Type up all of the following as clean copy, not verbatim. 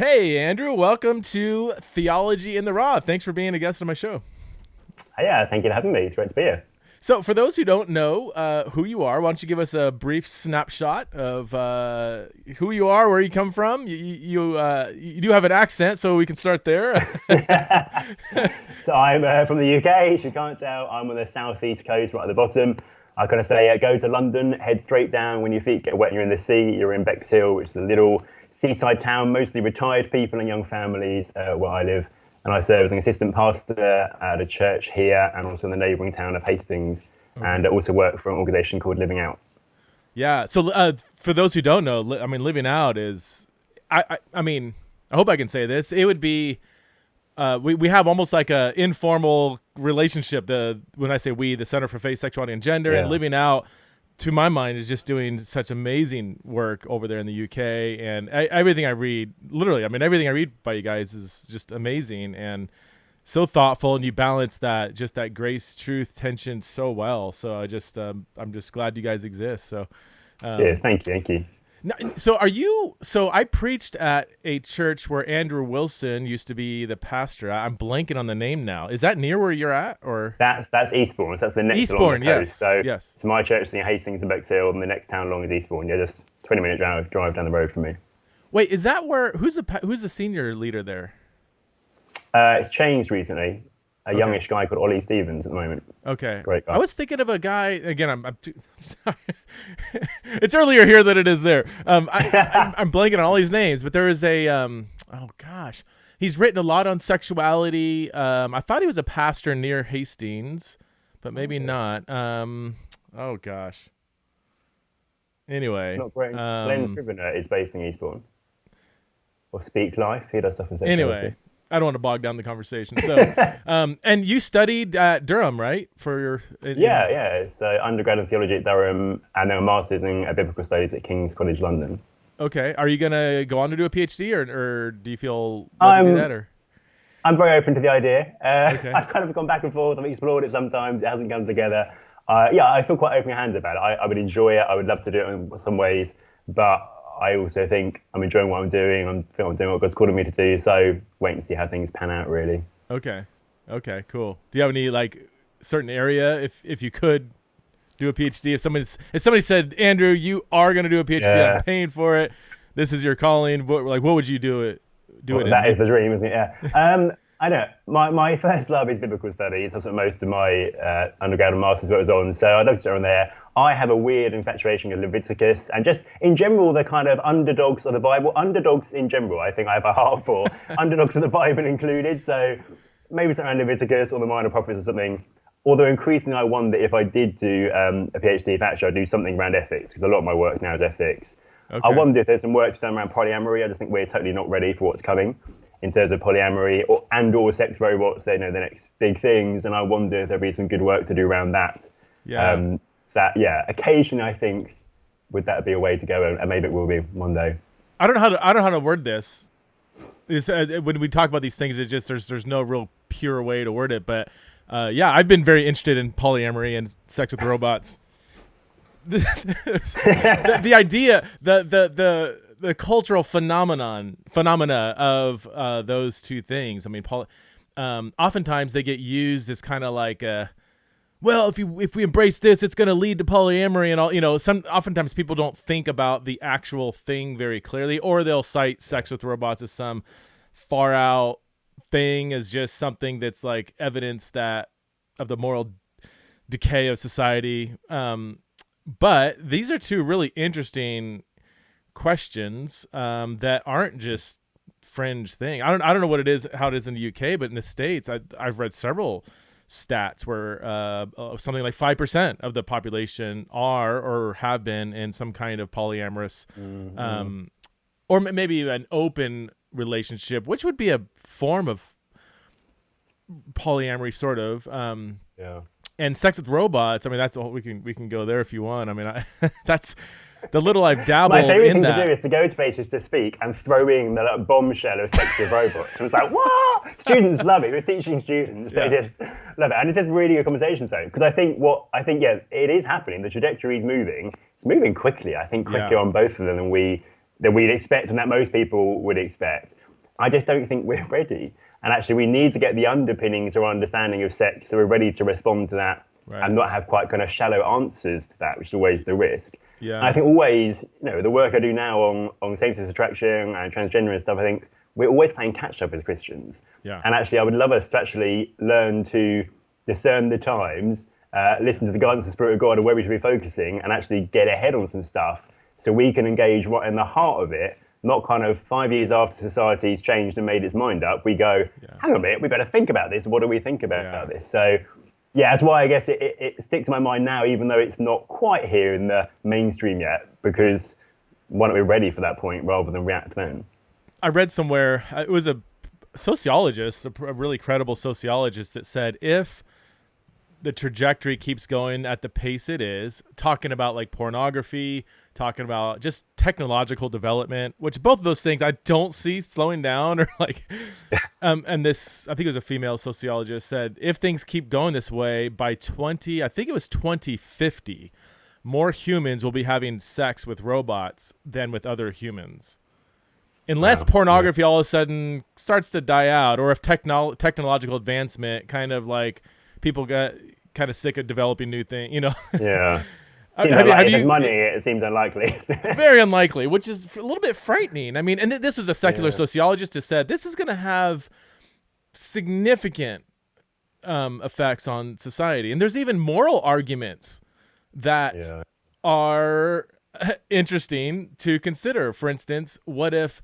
Hey, Andrew, welcome to Theology in the Raw. Thanks for being a guest on my show. Yeah, thank you for having me. It's great to be here. So, for those who don't know who you are, why don't you give us a brief snapshot of who you are, where you come from? You do have an accent, so we can start there. So I'm from the UK. If you can't tell, I'm on the southeast coast, right at the bottom. I kind of say, go to London, head straight down. When your feet get wet and you're in the sea, you're in Bexhill, which is a little seaside town, mostly retired people and young families where I live. And I serve as an assistant pastor at a church here and also in the neighbouring town of Hastings. Okay. And I also work for an organisation called Living Out. Yeah. So for those who don't know, Living Out is, I mean, I hope I can say this. It would be, we have almost like a informal relationship. When I say we, the Center for Faith, Sexuality, and Gender, and Living Out, to my mind, is just doing such amazing work over there in the UK. And everything I read, literally, everything I read by you guys is just amazing and so thoughtful. And you balance that grace, truth, tension so well. So I'm just glad you guys exist. So, yeah, thank you. So I preached at a church where Andrew Wilson used to be the pastor. I'm blanking on the name now. Is that near where you're at, or? That's Eastbourne. So that's the next Eastbourne, along the coast. Yes. So yes. To my church is near Hastings and Bexhill, and the next town along is Eastbourne. Yeah, just 20-minute drive down the road from me. Wait, is that where? Who's the senior leader there? It's changed recently. A youngish guy called Ollie Stevens at the moment. Okay. Great guy. I was thinking of a guy, again, I'm too, sorry. It's earlier here than it is there. I'm blanking on all these names, but there is a, oh gosh, he's written a lot on sexuality. I thought he was a pastor near Hastings, but maybe not. Oh gosh. Anyway. Not great. Glenn Scrivener is based in Eastbourne. Or Speak Life. He does stuff in sexuality. Anyway. I don't want to bog down the conversation. So, and you studied at Durham, right? For your yeah. So undergrad in theology at Durham, and then a master's in biblical studies at King's College London. Okay. Are you gonna go on to do a PhD, or do you feel to do that? Or I'm very open to the idea. Okay. I've kind of gone back and forth. I've explored it sometimes. It hasn't come together. I feel quite open-handed about it. I would enjoy it. I would love to do it in some ways, but I also think I'm enjoying what I'm doing. I'm doing what God's calling me to do. So wait and see how things pan out, really. Okay, cool. Do you have any certain area if you could do a PhD? If somebody said, Andrew, you are going to do a PhD, I'm paying for it. This is your calling. What would you do it? That is the dream, isn't it? Yeah. I know. My first love is biblical studies. That's what most of my undergrad and master's work was on. So I'd love to start on there. I have a weird infatuation with Leviticus and just in general the kind of underdogs of the Bible. Underdogs in general, I think I have a heart for. Underdogs of the Bible included. So maybe something around Leviticus or the Minor Prophets or something. Although increasingly I wonder if I did do a PhD, if actually I'd do something around ethics, because a lot of my work now is ethics. Okay. I wonder if there's some work to be done around polyamory. I just think we're totally not ready for what's coming in terms of polyamory or sex robots. They know the next big things, and I wonder if there'd be some good work to do around that. Yeah. Occasionally I think would that be a way to go, and maybe it will be one day. I don't know how to word this. When we talk about these things, it's just there's no real pure way to word it. But I've been very interested in polyamory and sex with robots. the idea, the cultural phenomena of those two things. I mean, oftentimes they get used as kind of like well, if we embrace this, it's going to lead to polyamory and all. Oftentimes people don't think about the actual thing very clearly, or they'll cite sex with robots as some far out thing, as just something that's like evidence of the moral decay of society. But these are two really interesting questions that aren't just fringe thing. I don't know what it is, how it is in the UK, but in the States, I've read several stats where something like 5% of the population are or have been in some kind of polyamorous or maybe an open relationship, which would be a form of polyamory, sort of. And sex with robots, that's all. We can go there if you want. That's the little I've dabbled in that. My favorite thing to do is to go to places to speak and throw in the bombshell of sex with robots. It was like, what? Students love it. We're teaching students. They just love it. And it's just really a conversation zone. Because I think, it is happening. The trajectory is moving. It's moving quickly. I think quicker on both of them than we'd expect and that most people would expect. I just don't think we're ready. And actually, we need to get the underpinnings or understanding of sex so we're ready to respond to that and not have quite kind of shallow answers to that, which is always the risk. Yeah. And I think always, the work I do now on same-sex attraction and transgender and stuff, I think we're always playing catch-up as Christians. Yeah. And actually, I would love us to actually learn to discern the times, listen to the guidance of the Spirit of God and where we should be focusing, and actually get ahead on some stuff so we can engage right in the heart of it, not kind of 5 years after society's changed and made its mind up. We go, hang on a minute, we better think about this. What do we think about this? So, that's why I guess it sticks to my mind now, even though it's not quite here in the mainstream yet, because why don't we be ready for that point rather than react then? I read somewhere, it was a sociologist, a really credible sociologist, that said if the trajectory keeps going at the pace it is, talking about like pornography, talking about just technological development, which both of those things I don't see slowing down or like, and this, I think it was a female sociologist, said if things keep going this way by 2050, more humans will be having sex with robots than with other humans. Unless pornography all of a sudden starts to die out, or if technological Yeah. advancement kind of like people get kind of sick of developing new things, Yeah. Have you, money, it seems unlikely. very unlikely, which is a little bit frightening. I mean, and this was a secular sociologist who said this is going to have significant effects on society. And there's even moral arguments that are interesting to consider. For instance, what if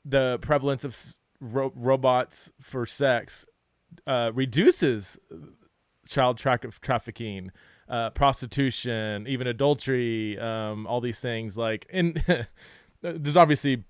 the prevalence of robots for sex reduces child trafficking, prostitution, even adultery, all these things? Like, and there's obviously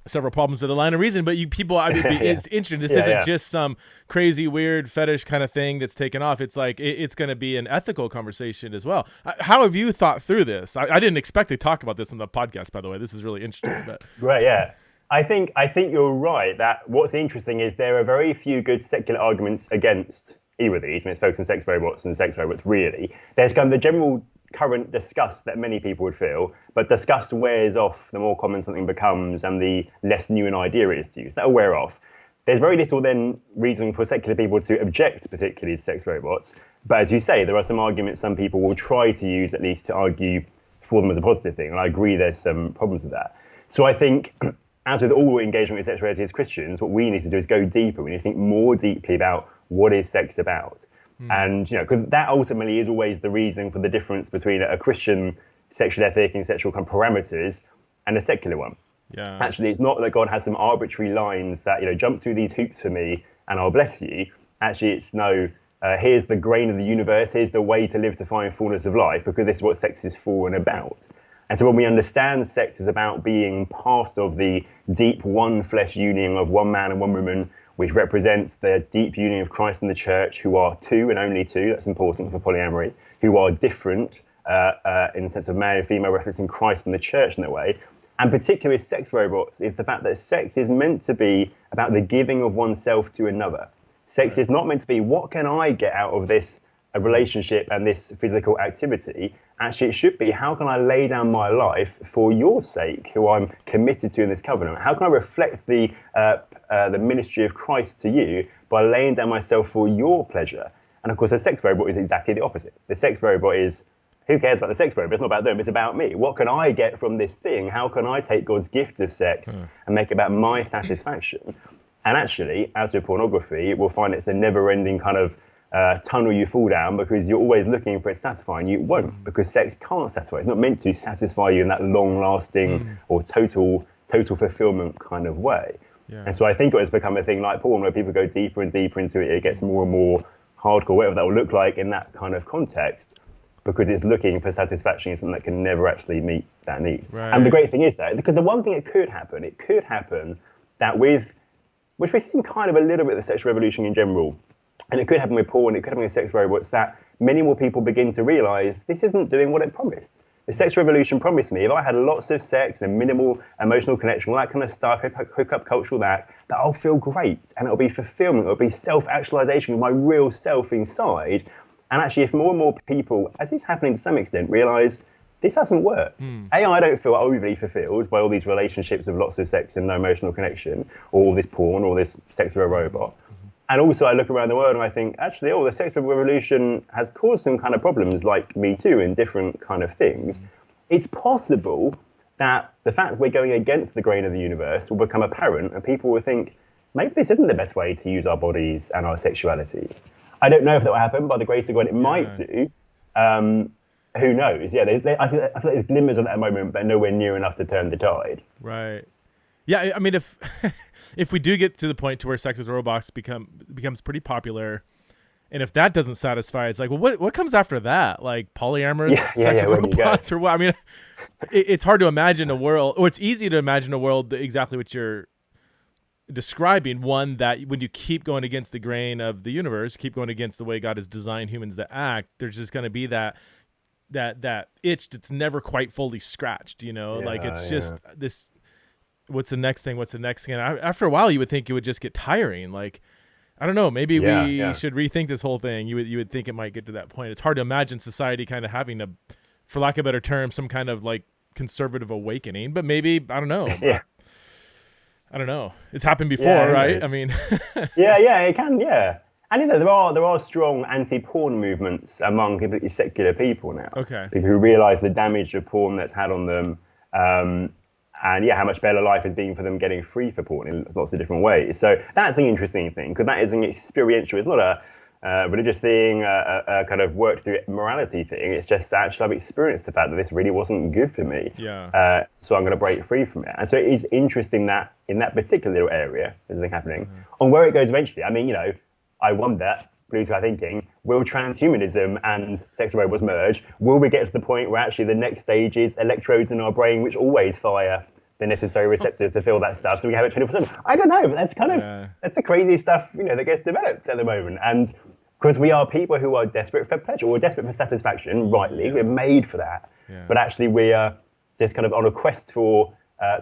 several problems with the line of reason, but it's interesting. This isn't just some crazy, weird fetish kind of thing that's taken off. It's like it's going to be an ethical conversation as well. How have you thought through this? I didn't expect to talk about this on the podcast, by the way. This is really interesting. But right, yeah. I think you're right that what's interesting is there are very few good secular arguments against either of these. I mean, it's focused on sex robots and sex robots, really. There's kind of the general current disgust that many people would feel, but disgust wears off the more common something becomes and the less new an idea is to use. That'll wear off. There's very little then reason for secular people to object particularly to sex robots. But as you say, there are some arguments some people will try to use at least to argue for them as a positive thing. And I agree there's some problems with that. So I think, as with all engagement with sexuality as Christians, what we need to do is go deeper. We need to think more deeply about what is sex about. And, because that ultimately is always the reason for the difference between a Christian sexual ethic and sexual kind of parameters and a secular one. Yeah. Actually, it's not that God has some arbitrary lines that, jump through these hoops for me and I'll bless you. Actually, it's no, here's the grain of the universe, here's the way to live to find fullness of life, because this is what sex is for and about. And so when we understand sex is about being part of the deep one flesh union of one man and one woman, which represents the deep union of Christ and the church, who are two and only two, that's important for polyamory, who are different in the sense of male and female, referencing Christ and the church in that way. And particularly with sex robots is the fact that sex is meant to be about the giving of oneself to another. Sex is not meant to be, what can I get out of this relationship and this physical activity? Actually, it should be, how can I lay down my life for your sake, who I'm committed to in this covenant? How can I reflect the ministry of Christ to you by laying down myself for your pleasure? And of course, the sex robot is exactly the opposite. The sex robot is, who cares about the sex robot? It's not about them, it's about me. What can I get from this thing? How can I take God's gift of sex and make it about my satisfaction? And actually, as with pornography, we'll find it's a never-ending kind of tunnel you fall down, because you're always looking for it satisfying. You won't, because sex can't satisfy. It's not meant to satisfy you in that long-lasting or total fulfillment kind of way. Yeah. And so I think it has become a thing like porn, where people go deeper and deeper into it. It gets more and more hardcore, whatever that will look like in that kind of context, because it's looking for satisfaction in something that can never actually meet that need. Right. And the great thing is that, because the one thing it could happen that with, which we've seen kind of a little bit of the sexual revolution in general, and it could happen with porn, it could happen with sex robots, that many more people begin to realise this isn't doing what it promised. The sex revolution promised me, if I had lots of sex and minimal emotional connection, all that kind of stuff, hookup culture, all that I'll feel great, and it'll be fulfillment, it'll be self-actualization of my real self inside. And actually, if more and more people, as is happening to some extent, realise this hasn't worked. I don't feel overly fulfilled by all these relationships of lots of sex and no emotional connection, or all this porn, or this sex with a robot. And also I look around the world and I think, actually, the sex revolution has caused some kind of problems like Me Too and different kind of things. It's possible that the fact that we're going against the grain of the universe will become apparent and people will think, maybe this isn't the best way to use our bodies and our sexualities. I don't know if that will happen. By the grace of God, it might do. Who knows? Yeah, I feel like there's glimmers of that at the moment, but nowhere near enough to turn the tide. Right. Yeah, I mean, if if we do get to the point to where sex with robots becomes pretty popular, and if that doesn't satisfy, it's like, well, what comes after that? Like polyamorous sex with robots, or what? I mean, it's hard to imagine a world, or it's easy to imagine a world exactly what you're describing. One that when you keep going against the grain of the universe, keep going against the way God has designed humans to act, there's just going to be that itch that's never quite fully scratched. Like it's just this. What's the next thing? What's the next thing? And after a while, you would think it would just get tiring. Like, I don't know. Maybe we should rethink this whole thing. You would think it might get to that point. It's hard to imagine society kind of having for lack of a better term, some kind of like conservative awakening. But maybe, I don't know. Yeah. I don't know. It's happened before, right? I mean. yeah, it can. Yeah. And there are strong anti-porn movements among completely secular people now. Okay. People who realise the damage of porn that's had on them. And how much better life has been for them getting free for porn in lots of different ways. So that's an interesting thing, because that is an experiential. It's not a religious thing, a kind of worked through morality thing. It's just actually I've experienced the fact that this really wasn't good for me. Yeah. So I'm going to break free from it. And so it is interesting that in that particular little area, there's a thing happening. On where it goes eventually, I mean, I wonder, blue sky thinking, will transhumanism and sex robots merge? Will we get to the point where actually the next stage is electrodes in our brain which always fire the necessary receptors to feel that stuff, so we have it 24/7? I don't know, but that's kind of that's the crazy stuff that gets developed at the moment. And because we are people who are desperate for pleasure, or desperate for satisfaction, rightly, we're made for that. But actually we are just kind of on a quest for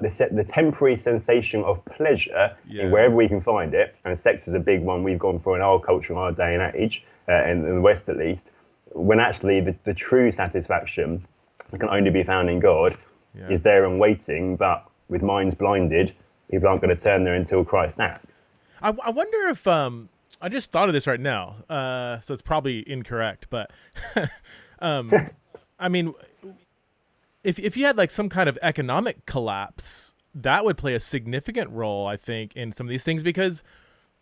the temporary sensation of pleasure in wherever we can find it, and sex is a big one we've gone for in our culture, in our day and age, in the West at least, when actually the true satisfaction that can only be found in God is there and waiting, but with minds blinded, people aren't going to turn there until Christ acts. I wonder if, I just thought of this right now, so it's probably incorrect, but I mean, if you had like some kind of economic collapse, that would play a significant role, I think, in some of these things, because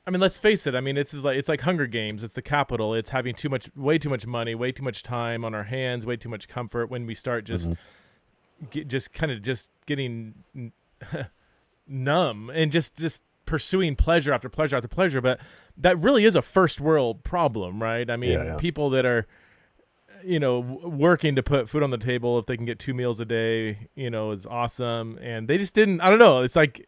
I mean, let's face it. I mean, it's like Hunger Games. It's the capital. It's having way too much money, way too much time on our hands, way too much comfort. When we start just getting numb and just pursuing pleasure after pleasure after pleasure. But that really is a first world problem, right? I mean, people that are working to put food on the table, if they can get 2 meals a day, is awesome. And they just didn't. I don't know. It's like.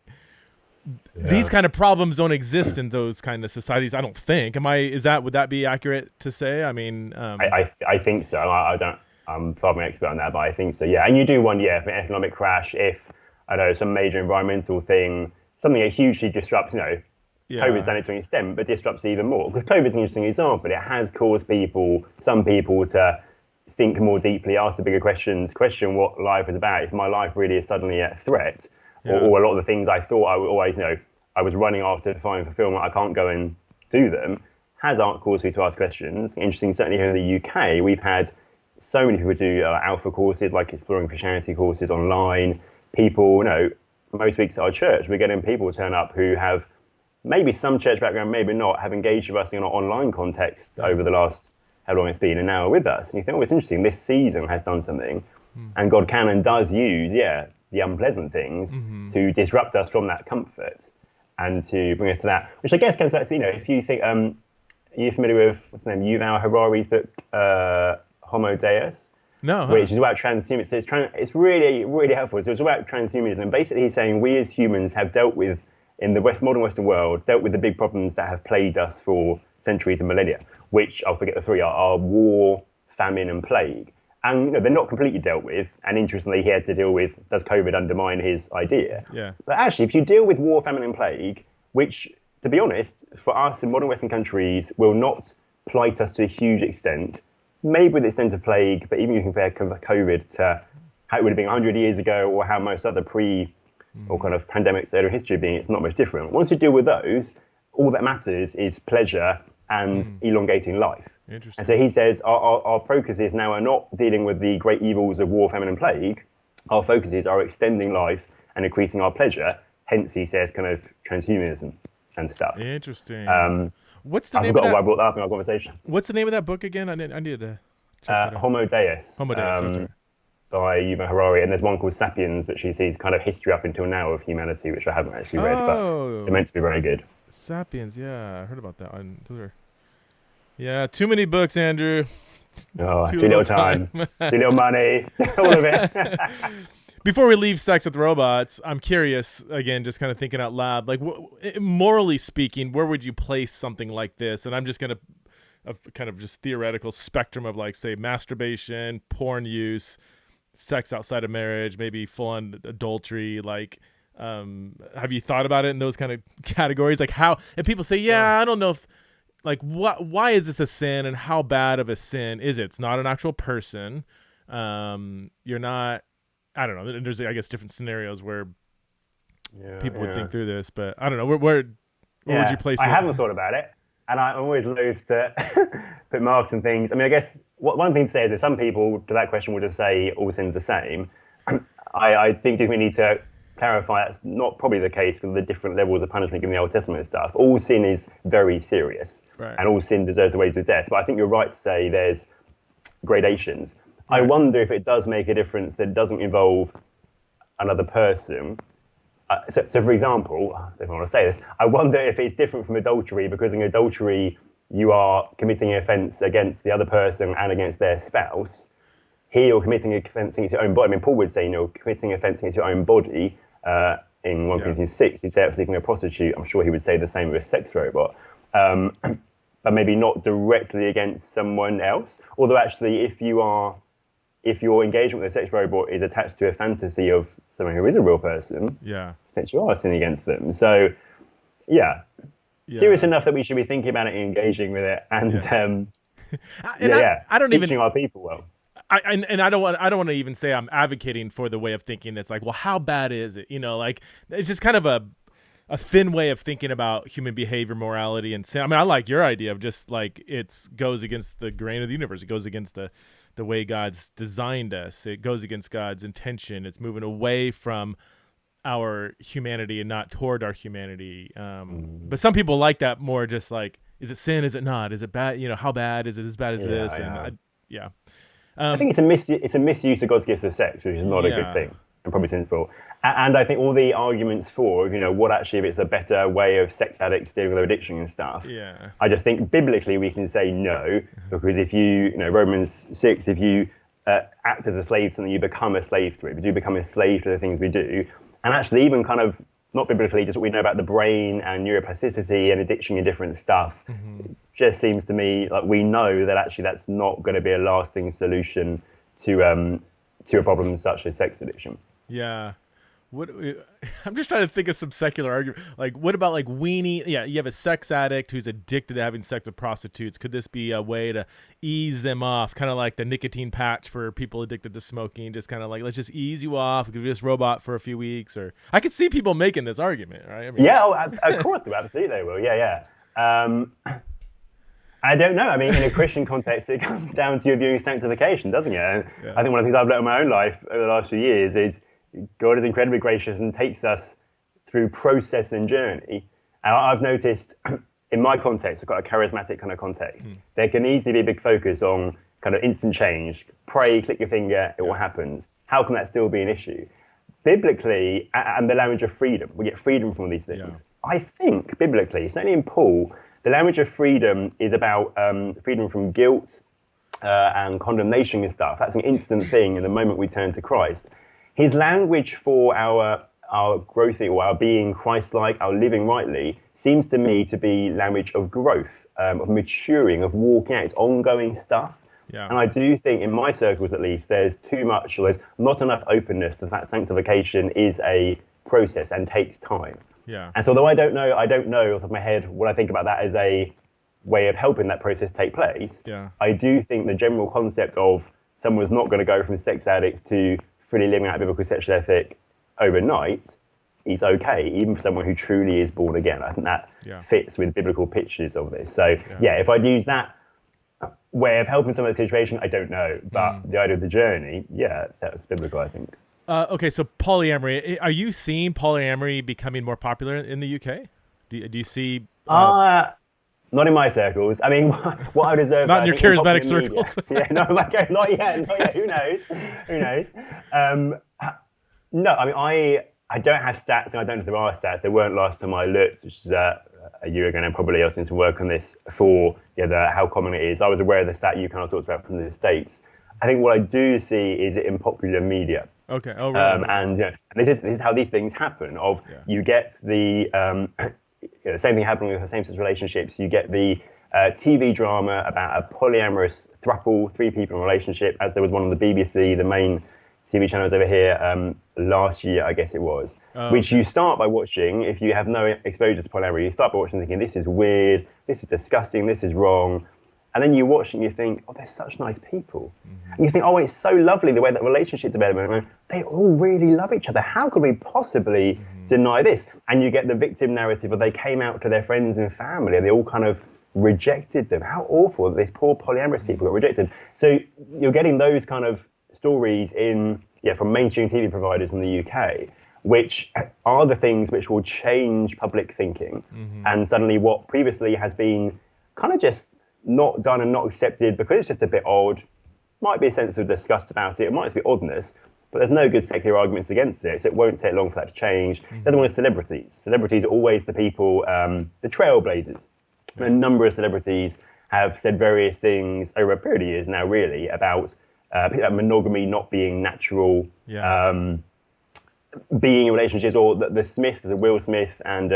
These kind of problems don't exist in those kind of societies, I don't think. Would that be accurate to say? I mean, I think so. I'm far from an expert on that, but I think so. Yeah, and you do wonder, if an economic crash, if some major environmental thing, something that hugely disrupts. COVID's done it to an extent, but disrupts even more. Because COVID's an interesting example. It has caused some people to think more deeply, ask the bigger questions, question what life is about. If my life really is suddenly at threat. Or a lot of the things I thought I would always, I was running after to find fulfillment, I can't go and do them, has caused me to ask questions. Interesting, certainly here in the UK, we've had so many people do alpha courses, like exploring Christianity courses online. People, most weeks at our church, we're getting people turn up who have maybe some church background, maybe not, have engaged with us in an online context over the last, how long it's been, and now are with us. And you think, it's interesting, this season has done something. And God can and does use, the unpleasant things to disrupt us from that comfort and to bring us to that, which I guess comes back to, if you think, are you familiar with, what's the name, Yuval Harari's book, Homo Deus? No. Which is about transhumanism. So it's really, really helpful. So it's about transhumanism. Basically, he's saying we as humans have dealt with, in the modern Western world, dealt with the big problems that have plagued us for centuries and millennia, which, I'll forget the three, are war, famine, and plague. And they're not completely dealt with. And interestingly, he had to deal with, does COVID undermine his idea? Yeah. But actually, if you deal with war, famine, and plague, which, to be honest, for us in modern Western countries, will not plight us to a huge extent, maybe with the extent of plague, but even you compare COVID to how it would have been 100 years ago, or how most other or kind of pandemics earlier in history being, it's not much different. Once you deal with those, all that matters is pleasure and elongating life. Interesting. And so he says our focuses now are not dealing with the great evils of war, famine, and plague. Our focuses are extending life and increasing our pleasure. Hence, he says, kind of transhumanism and stuff. Interesting. What's the I name forgot of that? why I brought that up in our conversation. What's the name of that book again? I needed to check that out. Homo Deus. Homo Deus. That's right. By Yuval Harari, and there's one called Sapiens, which he sees kind of history up until now of humanity, which I haven't actually read, but they're meant to be very good. Sapiens, yeah, I heard about that one. Yeah, too many books, Andrew. Oh, too little time. Too little money, all of it. Before we leave sex with robots, I'm curious, again, just kind of thinking out loud, like, morally speaking, where would you place something like this? And I'm just going to, kind of just theoretical spectrum of, like, say, masturbation, porn use, sex outside of marriage, maybe full-on adultery. Like, have you thought about it in those kind of categories? Like, how, and people say, I don't know if, like, why is this a sin, and how bad of a sin is it? It's not an actual person. You're not, I don't know. There's, I guess, different scenarios where people would think through this, but I don't know. Where would you place it? I haven't thought about it, and I'm always loath to put marks and things. I mean, I guess one thing to say is that some people, to that question, would just say all sin's the same. I think we need to clarify that's not probably the case with the different levels of punishment given the Old Testament and stuff. All sin is very serious, and all sin deserves the wages of death. But I think you're right to say there's gradations. I wonder if it does make a difference that it doesn't involve another person. So for example, if I want to say this, I wonder if it's different from adultery, because in adultery, you are committing an offence against the other person and against their spouse. Here, you're committing an offence against your own body. I mean, Paul would say, committing an offence against your own body in 1 Corinthians 6. He'd say it for sleeping with a prostitute. I'm sure he would say the same with a sex robot. But maybe not directly against someone else. Although actually, if your engagement with a sex robot is attached to a fantasy of someone who is a real person, then you are sinning against them. So, serious enough that we should be thinking about it and engaging with it, and I don't teaching even our people well. I don't want to even say I'm advocating for the way of thinking that's like, well, how bad is it? Like, it's just kind of a thin way of thinking about human behavior, morality, and sin. I mean, I like your idea of just like it goes against the grain of the universe. It goes against the way God's designed us. It goes against God's intention. It's moving away from our humanity and not toward our humanity. But some people like that more, just like, is it sin? Is it not? Is it bad? How bad is it? As bad as this? And I think it's a misuse of God's gifts of sex, which is not a good thing and probably sinful. And I think all the arguments for, what actually if it's a better way of sex addicts dealing with their addiction and stuff. Yeah. I just think biblically we can say no, because if you, Romans 6, if you act as a slave to something, you become a slave to it. We do become a slave to the things we do. And actually even kind of, not biblically, just what we know about the brain and neuroplasticity and addiction and different stuff, it just seems to me like we know that actually that's not going to be a lasting solution to a problem such as sex addiction. Yeah. I'm just trying to think of some secular argument. Like, what about like weenie? Yeah, you have a sex addict who's addicted to having sex with prostitutes. Could this be a way to ease them off? Kind of like the nicotine patch for people addicted to smoking. Just kind of like, let's just ease you off. Give you this robot for a few weeks. Or I could see people making this argument, right? I mean, of course, absolutely they will. Yeah. I don't know. I mean, in a Christian context, it comes down to your viewing sanctification, doesn't it? And I think one of the things I've learned in my own life over the last few years is God is incredibly gracious and takes us through process and journey. And I've noticed in my context, I've got a charismatic kind of context, there can easily be a big focus on kind of instant change. Pray, click your finger, it will happen. How can that still be an issue? Biblically, and the language of freedom, we get freedom from all these things. Yeah. I think biblically, certainly in Paul, the language of freedom is about freedom from guilt and condemnation and stuff. That's an instant thing in the moment we turn to Christ. His language for our growth or our being Christ-like, our living rightly, seems to me to be language of growth, of maturing, of walking out. It's ongoing stuff. Yeah. And I do think, in my circles at least, there's too much, or there's not enough openness to the fact sanctification is a process and takes time. Yeah. And so although I don't know off the top of my head what I think about that as a way of helping that process take place, I do think the general concept of someone's not going to go from sex addict to fully living out a biblical sexual ethic overnight is okay, even for someone who truly is born again. I think that fits with biblical pictures of this. So if I'd use that way of helping someone in a situation, I don't know. But the idea of the journey, that's biblical, I think. Okay, so polyamory. Are you seeing polyamory becoming more popular in the UK? Do you see... Not in my circles. I mean, what I would observe... Not in your charismatic circles? Not yet. Who knows? No, I mean, I don't have stats, and I don't know if there are stats. There weren't last time I looked, which is a year ago, and probably I was doing some work on this for how common it is. I was aware of the stat you kind of talked about from the States. I think what I do see is it in popular media. Okay. Oh, right. And this is how these things happen. You get the same thing happening with same-sex relationships. You get the TV drama about a polyamorous throuple, 3 people in a relationship, as there was one on the BBC, the main TV channels over here last year, I guess it was, which you start by watching. If you have no exposure to polyamory, you start by watching thinking, this is weird, this is disgusting, this is wrong. And then you watch and you think, oh, they're such nice people. And you think, oh, it's so lovely the way that relationship development, they all really love each other. How could we possibly deny this? And you get the victim narrative where they came out to their friends and family and they all kind of rejected them. How awful that these poor polyamorous people got rejected. So you're getting those kind of stories from mainstream TV providers in the UK, which are the things which will change public thinking. And suddenly what previously has been kind of just not done and not accepted because it's just a bit odd, might be a sense of disgust about it, it might just be oddness, but there's no good secular arguments against it, so it won't take long for that to change. The other one is celebrities. Celebrities are always the people, the trailblazers. A number of celebrities have said various things over a period of years now, really, about monogamy not being natural, being in relationships, or the Smith, the Will Smith and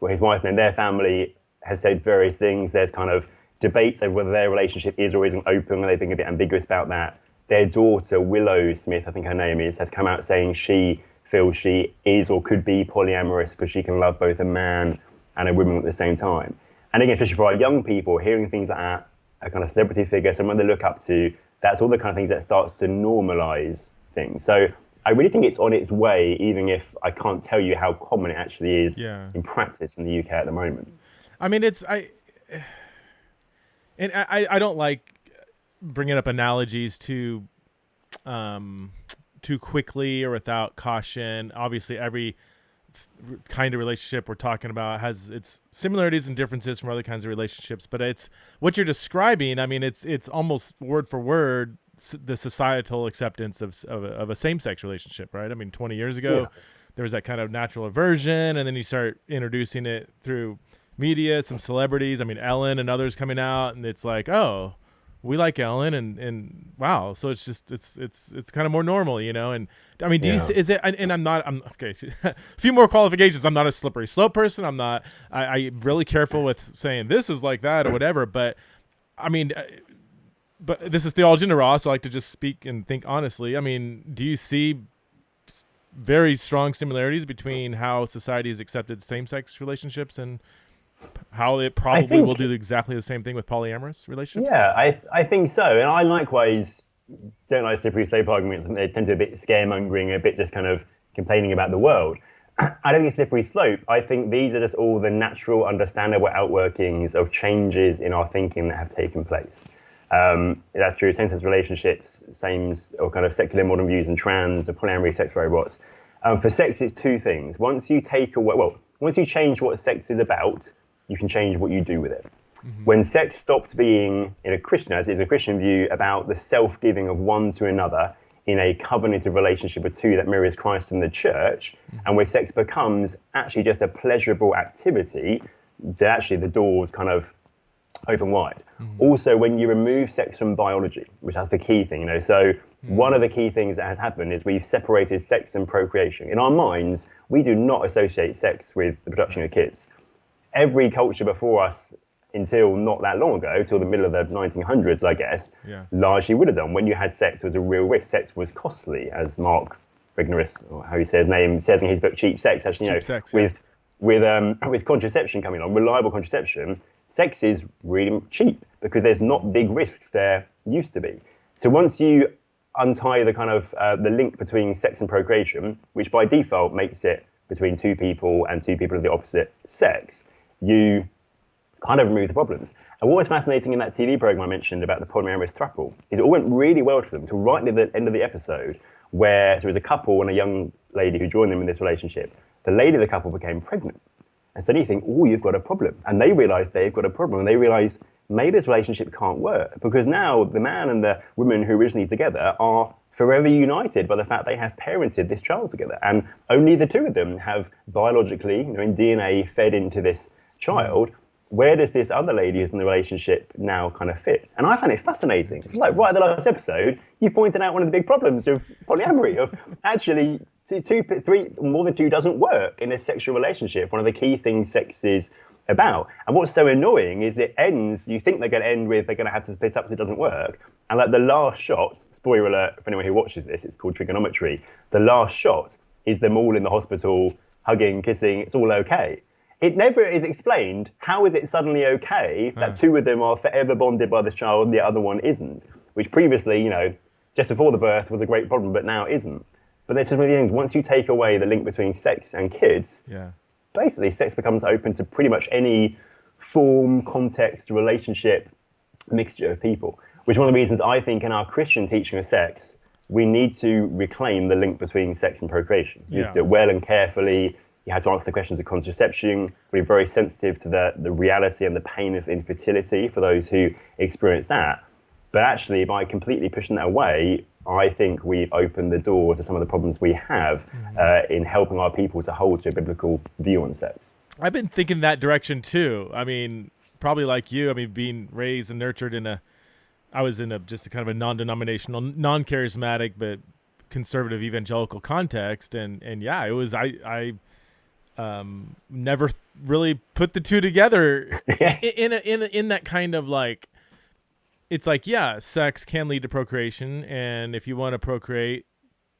his wife and their family have said various things. There's kind of debates over whether their relationship is or isn't open, and they've been a bit ambiguous about that. Their daughter, Willow Smith, I think her name is, has come out saying she feels she is or could be polyamorous because she can love both a man and a woman at the same time. And again, especially for our young people, hearing things like that, a kind of celebrity figure, someone they look up to, that's all the kind of things that starts to normalize things. So I really think it's on its way, even if I can't tell you how common it actually is in practice in the UK at the moment. I mean, I don't like bringing up analogies too quickly or without caution. Obviously, every kind of relationship we're talking about has its similarities and differences from other kinds of relationships, but it's what you're describing. I mean, it's almost word for word the societal acceptance of a same-sex relationship, right? I mean, 20 years ago, there was that kind of natural aversion, and then you start introducing it through media, some celebrities. I mean, Ellen and others coming out, and it's like, oh, we like Ellen, and wow, so it's just it's kind of more normal, And I mean, is it? And I'm okay. A few more qualifications. I'm not a slippery slope person. I'm really careful with saying this is like that or whatever. But I mean, but this is Theology in the Raw, so I like to just speak and think honestly. I mean, do you see very strong similarities between how society has accepted same-sex relationships and how it probably will do exactly the same thing with polyamorous relationships? Yeah, I think so. And I likewise don't like slippery slope arguments. They tend to be a bit scaremongering, a bit just kind of complaining about the world. I don't think slippery slope. I think these are just all the natural, understandable outworkings of changes in our thinking that have taken place. That's true. Same-sex relationships, same or kind of secular modern views and trans or polyamory, sex robots. For sex, it's two things. Once you change what sex is about, you can change what you do with it. When sex stopped being, in a Christian view, about the self-giving of one to another in a covenanted relationship of two that mirrors Christ and the church, and where sex becomes actually just a pleasurable activity, that actually the doors kind of open wide. Also, when you remove sex from biology, which is the key thing, so one of the key things that has happened is we've separated sex and procreation. In our minds, we do not associate sex with the production of kids. Every culture before us, until not that long ago, till the middle of the 1900s, I guess, largely would have done. When you had sex, it was a real risk. Sex was costly, as Mark Rignorous, or how he says his name, says in his book, Cheap Sex. Actually, with contraception coming on, reliable contraception, sex is really cheap because there's not big risks there used to be. So once you untie the kind of the link between sex and procreation, which by default makes it between two people and two people of the opposite sex, you kind of remove the problems. And what was fascinating in that TV program I mentioned about the polyamorous throuple is it all went really well to them until right near the end of the episode, where there was a couple and a young lady who joined them in this relationship. The lady of the couple became pregnant. And so you think, oh, you've got a problem. And they realize they've got a problem. And they realize maybe this relationship can't work because now the man and the woman who originally together are forever united by the fact they have parented this child together. And only the two of them have biologically, in DNA, fed into this child. Where does this other lady who's in the relationship now kind of fit? And I find it fascinating. It's like right at the last episode, you pointed out one of the big problems of polyamory, of actually three, more than two doesn't work in a sexual relationship. One of the key things sex is about. And what's so annoying is it ends, you think they're going to end with they're going to have to split up so it doesn't work. And like the last shot, spoiler alert for anyone who watches this, it's called trigonometry. The last shot is them all in the hospital, hugging, kissing, it's all okay. It never is explained how is it suddenly okay that two of them are forever bonded by this child and the other one isn't, which previously, just before the birth was a great problem, but now isn't. But there's so many things. Once you take away the link between sex and kids, basically sex becomes open to pretty much any form, context, relationship, mixture of people, which is one of the reasons I think in our Christian teaching of sex, we need to reclaim the link between sex and procreation. You need to do it well and carefully. You have to answer the questions of contraception. We're very sensitive to the reality and the pain of infertility for those who experience that. But actually, by completely pushing that away, I think we've opened the door to some of the problems we have in helping our people to hold to a biblical view on sex. I've been thinking that direction too. I mean, probably like you. I mean, being raised and nurtured I was in just a kind of a non-denominational, non-charismatic, but conservative evangelical context. And yeah, it was, I never really put the two together in that kind of like, it's like, yeah, sex can lead to procreation, and if you want to procreate,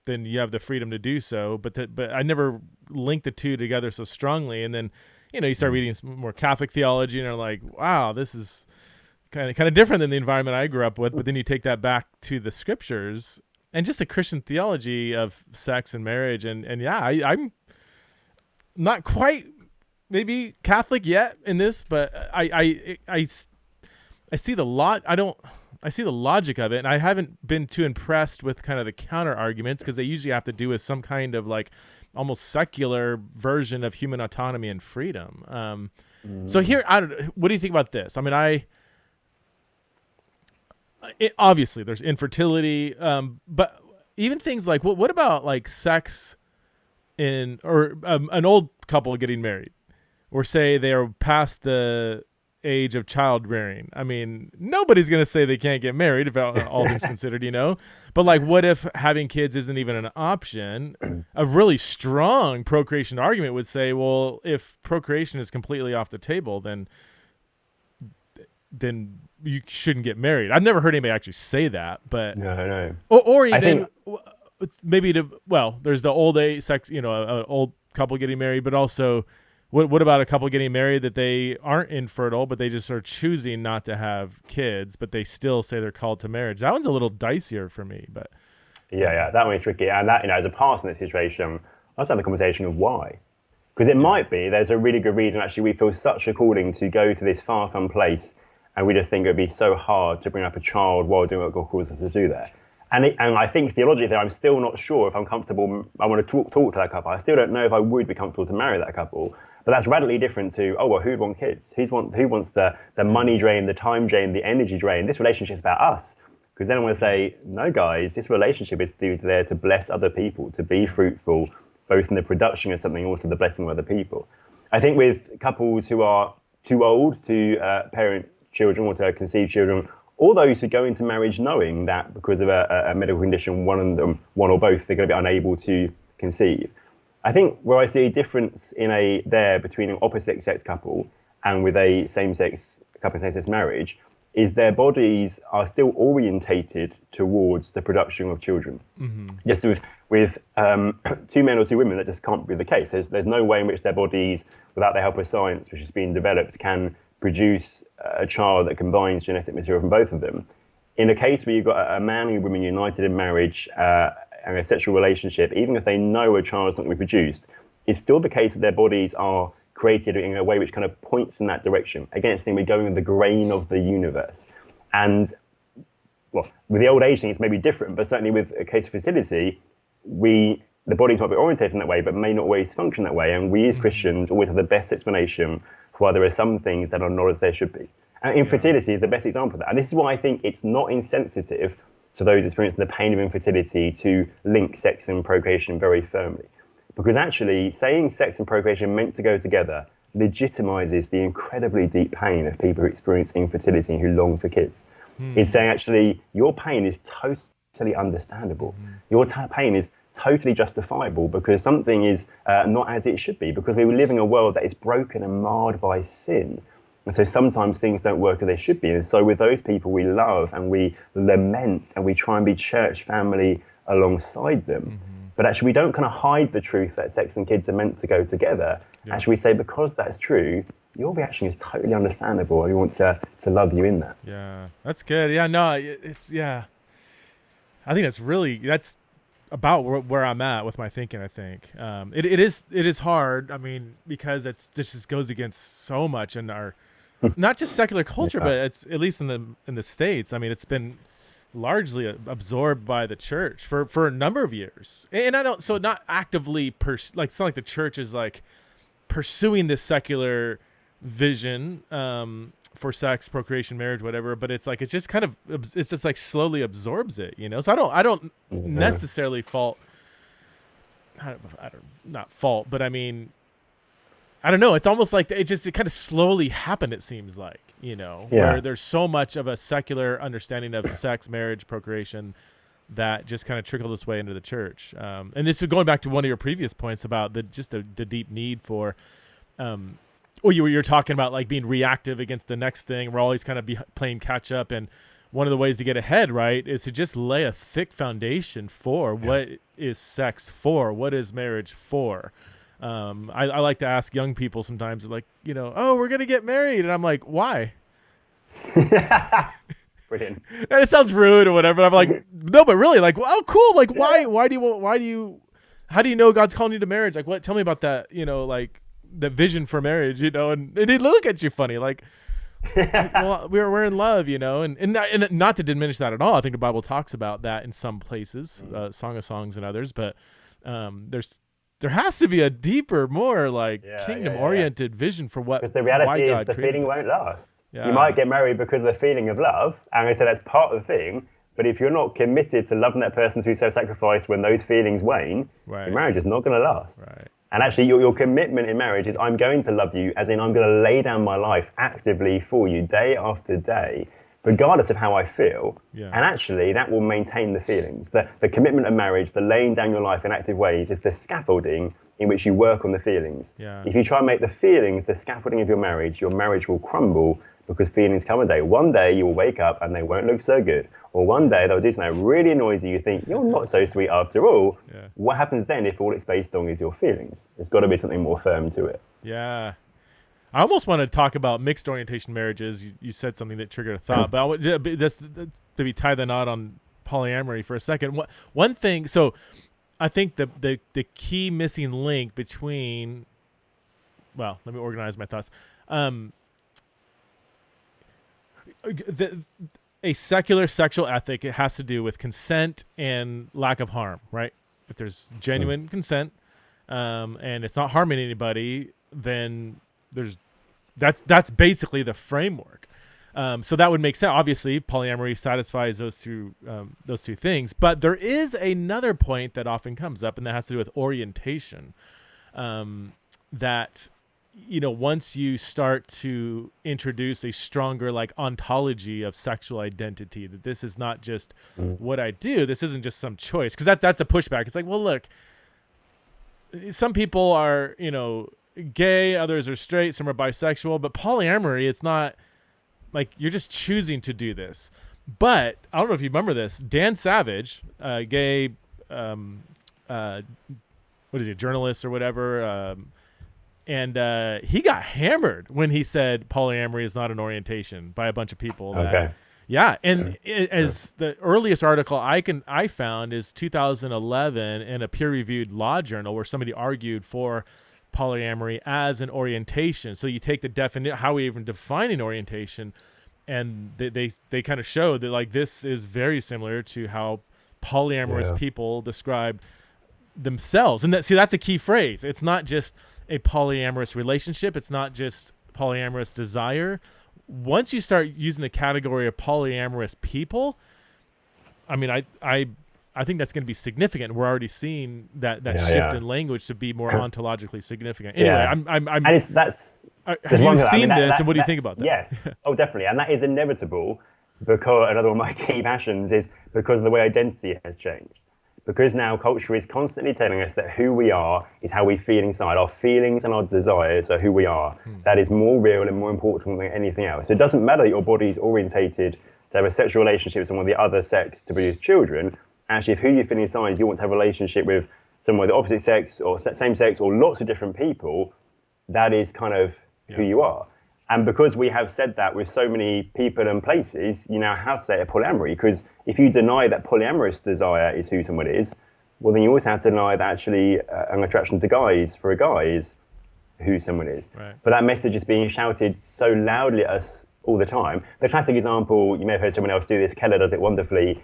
then you have the freedom to do so. But I never linked the two together so strongly. And then, you start reading some more Catholic theology, and are like, wow, this is kind of different than the environment I grew up with. But then you take that back to the scriptures and just a Christian theology of sex and marriage, and yeah, I'm not quite maybe Catholic yet in this, but I see the I see the logic of it, and I haven't been too impressed with kind of the counter arguments because they usually have to do with some kind of like almost secular version of human autonomy and freedom. So here, what do you think about this? I mean, obviously there's infertility, but even things like what about like sex or an old couple getting married, or say they are past the age of child rearing. I mean, nobody's going to say they can't get married if all things considered, but like, what if having kids isn't even an option? A really strong procreation argument would say, well, if procreation is completely off the table, then you shouldn't get married. I've never heard anybody actually say that, but no. Or even maybe there's the old age sex, an old couple getting married, but also what about a couple getting married that they aren't infertile, but they just are choosing not to have kids, but they still say they're called to marriage? That one's a little dicier for me, but yeah, that one is tricky. And that, as a pastor in this situation, let's have the conversation of why. Because it might be there's a really good reason. Actually, we feel such a calling to go to this far-flung place, and we just think it would be so hard to bring up a child while doing what God calls us to do there. And I think theologically, I'm still not sure if I'm comfortable. I want to talk to that couple. I still don't know if I would be comfortable to marry that couple. But that's radically different to, who'd want kids? Who wants the money drain, the time drain, the energy drain? This relationship's about us. Because then I want to say, no, guys, this relationship is there to bless other people, to be fruitful, both in the production of something, also the blessing of other people. I think with couples who are too old to parent children or to conceive children, or those who go into marriage knowing that because of a medical condition, one or both, they're going to be unable to conceive. I think where I see a difference between an opposite sex couple and with a same-sex couple, same-sex marriage, is their bodies are still orientated towards the production of children. Mm-hmm. Just with two men or two women, that just can't be the case. There's no way in which their bodies, without the help of science, which has been developed, can produce a child that combines genetic material from both of them. in a case where you've got a man and a woman united in marriage and a sexual relationship, even if they know a child is not going to be produced, it's still the case that their bodies are created in a way which kind of points in that direction. Again, it's we're going with the grain of the universe. And well, with the old age thing, it's maybe different, but certainly with a case of fertility, the bodies might be orientated in that way, but may not always function that way. And we as Christians always have the best explanation for why there are some things that are not as they should be. And infertility is the best example of that. And this is why I think it's not insensitive to those experiencing the pain of infertility to link sex and procreation very firmly. Because actually, saying sex and procreation are meant to go together legitimizes the incredibly deep pain of people who experience infertility and who long for kids. It's saying, actually, your pain is totally understandable. Your pain is totally justifiable because something is not as it should be, because we live in a world that is broken and marred by sin. And so sometimes things don't work as they should be. And so with those people we love and we lament and we try and be church family alongside them. But actually we don't kind of hide the truth that sex and kids are meant to go together. Actually we say, because that's true, your reaction is totally understandable. We want to love you in that. Yeah, that's good. Yeah, no, it's, yeah. I think that's about where I'm at with my thinking, I think. It is hard, I mean, because this just goes against so much in our, not just secular culture, but it's at least in the States. I mean, it's been largely absorbed by the church for a number of years. And not actively, it's not like the church is like pursuing this secular vision for sex, procreation, marriage, whatever, but it's just like slowly absorbs it, you know? So I don't necessarily fault, not fault, but I mean, I don't know. It's almost like it kind of slowly happened, it seems like, you know, where there's so much of a secular understanding of sex, marriage, procreation that just kind of trickled its way into the church. And this is going back to one of your previous points about the deep need for, you're talking about like being reactive against the next thing. We're always kind of playing catch up. And one of the ways to get ahead, right, is to just lay a thick foundation for what is sex for, what is marriage for. I like to ask young people sometimes, like, you know, oh, we're going to get married. And I'm like, why? Brilliant. And it sounds rude or whatever. But I'm like, no, but really, like, oh, cool. Like, how do you know God's calling you to marriage? Like, what? Tell me about that, you know, like the vision for marriage, you know, and they look at you funny. Like, well, we're in love, you know, and not to diminish that at all. I think the Bible talks about that in some places, Song of Songs and others, but there has to be a deeper, more like kingdom-oriented vision for what. Because the reality is the feeling won't last. Yeah. You might get married because of the feeling of love, and I say that's part of the thing. But if you're not committed to loving that person through self-sacrifice when those feelings wane, your marriage is not going to last. Right. And actually, your commitment in marriage is, I'm going to love you, as in I'm going to lay down my life actively for you day after day, regardless of how I feel. Yeah. And actually, that will maintain the feelings. The commitment of marriage, the laying down your life in active ways, is the scaffolding in which you work on the feelings. Yeah. If you try and make the feelings the scaffolding of your marriage will crumble, because feelings come a day. One day you will wake up and they won't look so good. Or one day they'll do something really annoys you. You think, you're not so sweet after all. Yeah. What happens then if all it's based on is your feelings? There's got to be something more firm to it. Yeah. I almost want to talk about mixed orientation marriages. You said something that triggered a thought, but I would just maybe tie the knot on polyamory for a second. One thing, so I think the key missing link between, well, let me organize my thoughts. A secular sexual ethic, it has to do with consent and lack of harm, right? If there's genuine consent, and it's not harming anybody, then that's basically the framework. So that would make sense. Obviously, polyamory satisfies those two things. But there is another point that often comes up, and that has to do with orientation. That, you know, once you start to introduce a stronger like ontology of sexual identity, that this is not just what I do, this isn't just some choice, because that's a pushback. It's like, well, look, some people are, you know, gay, others are straight, some are bisexual, but polyamory, it's not like you're just choosing to do this. But I don't know if you remember this, Dan Savage, gay, what is he, journalist or whatever, and he got hammered when he said polyamory is not an orientation by a bunch of people. Yeah, and as the earliest article I found is 2011 in a peer-reviewed law journal where somebody argued for polyamory as an orientation. So you take the definition, how we even define an orientation, and they kind of show that like this is very similar to how polyamorous people describe themselves. And that's a key phrase. It's not just a polyamorous relationship. It's not just polyamorous desire. Once you start using the category of polyamorous people, I mean, I think that's going to be significant. We're already seeing that shift in language to be more ontologically significant. Anyway, and have you seen this, and what do you think about that? Yes, oh, definitely, and that is inevitable because another one of my key passions is because of the way identity has changed. Because now culture is constantly telling us that who we are is how we feel inside. Our feelings and our desires are who we are. That is more real and more important than anything else. So it doesn't matter that your body is orientated to have a sexual relationship with someone of the other sex to produce children. Actually, if who you feel inside, you want to have a relationship with someone of the opposite sex or same sex or lots of different people, that is kind of who you are. And because we have said that with so many people and places, you now have to say a polyamory, because if you deny that polyamorous desire is who someone is, well, then you also have to deny that actually an attraction to guys for a guy is who someone is. Right. But that message is being shouted so loudly at us all the time. The classic example, you may have heard someone else do this, Keller does it wonderfully,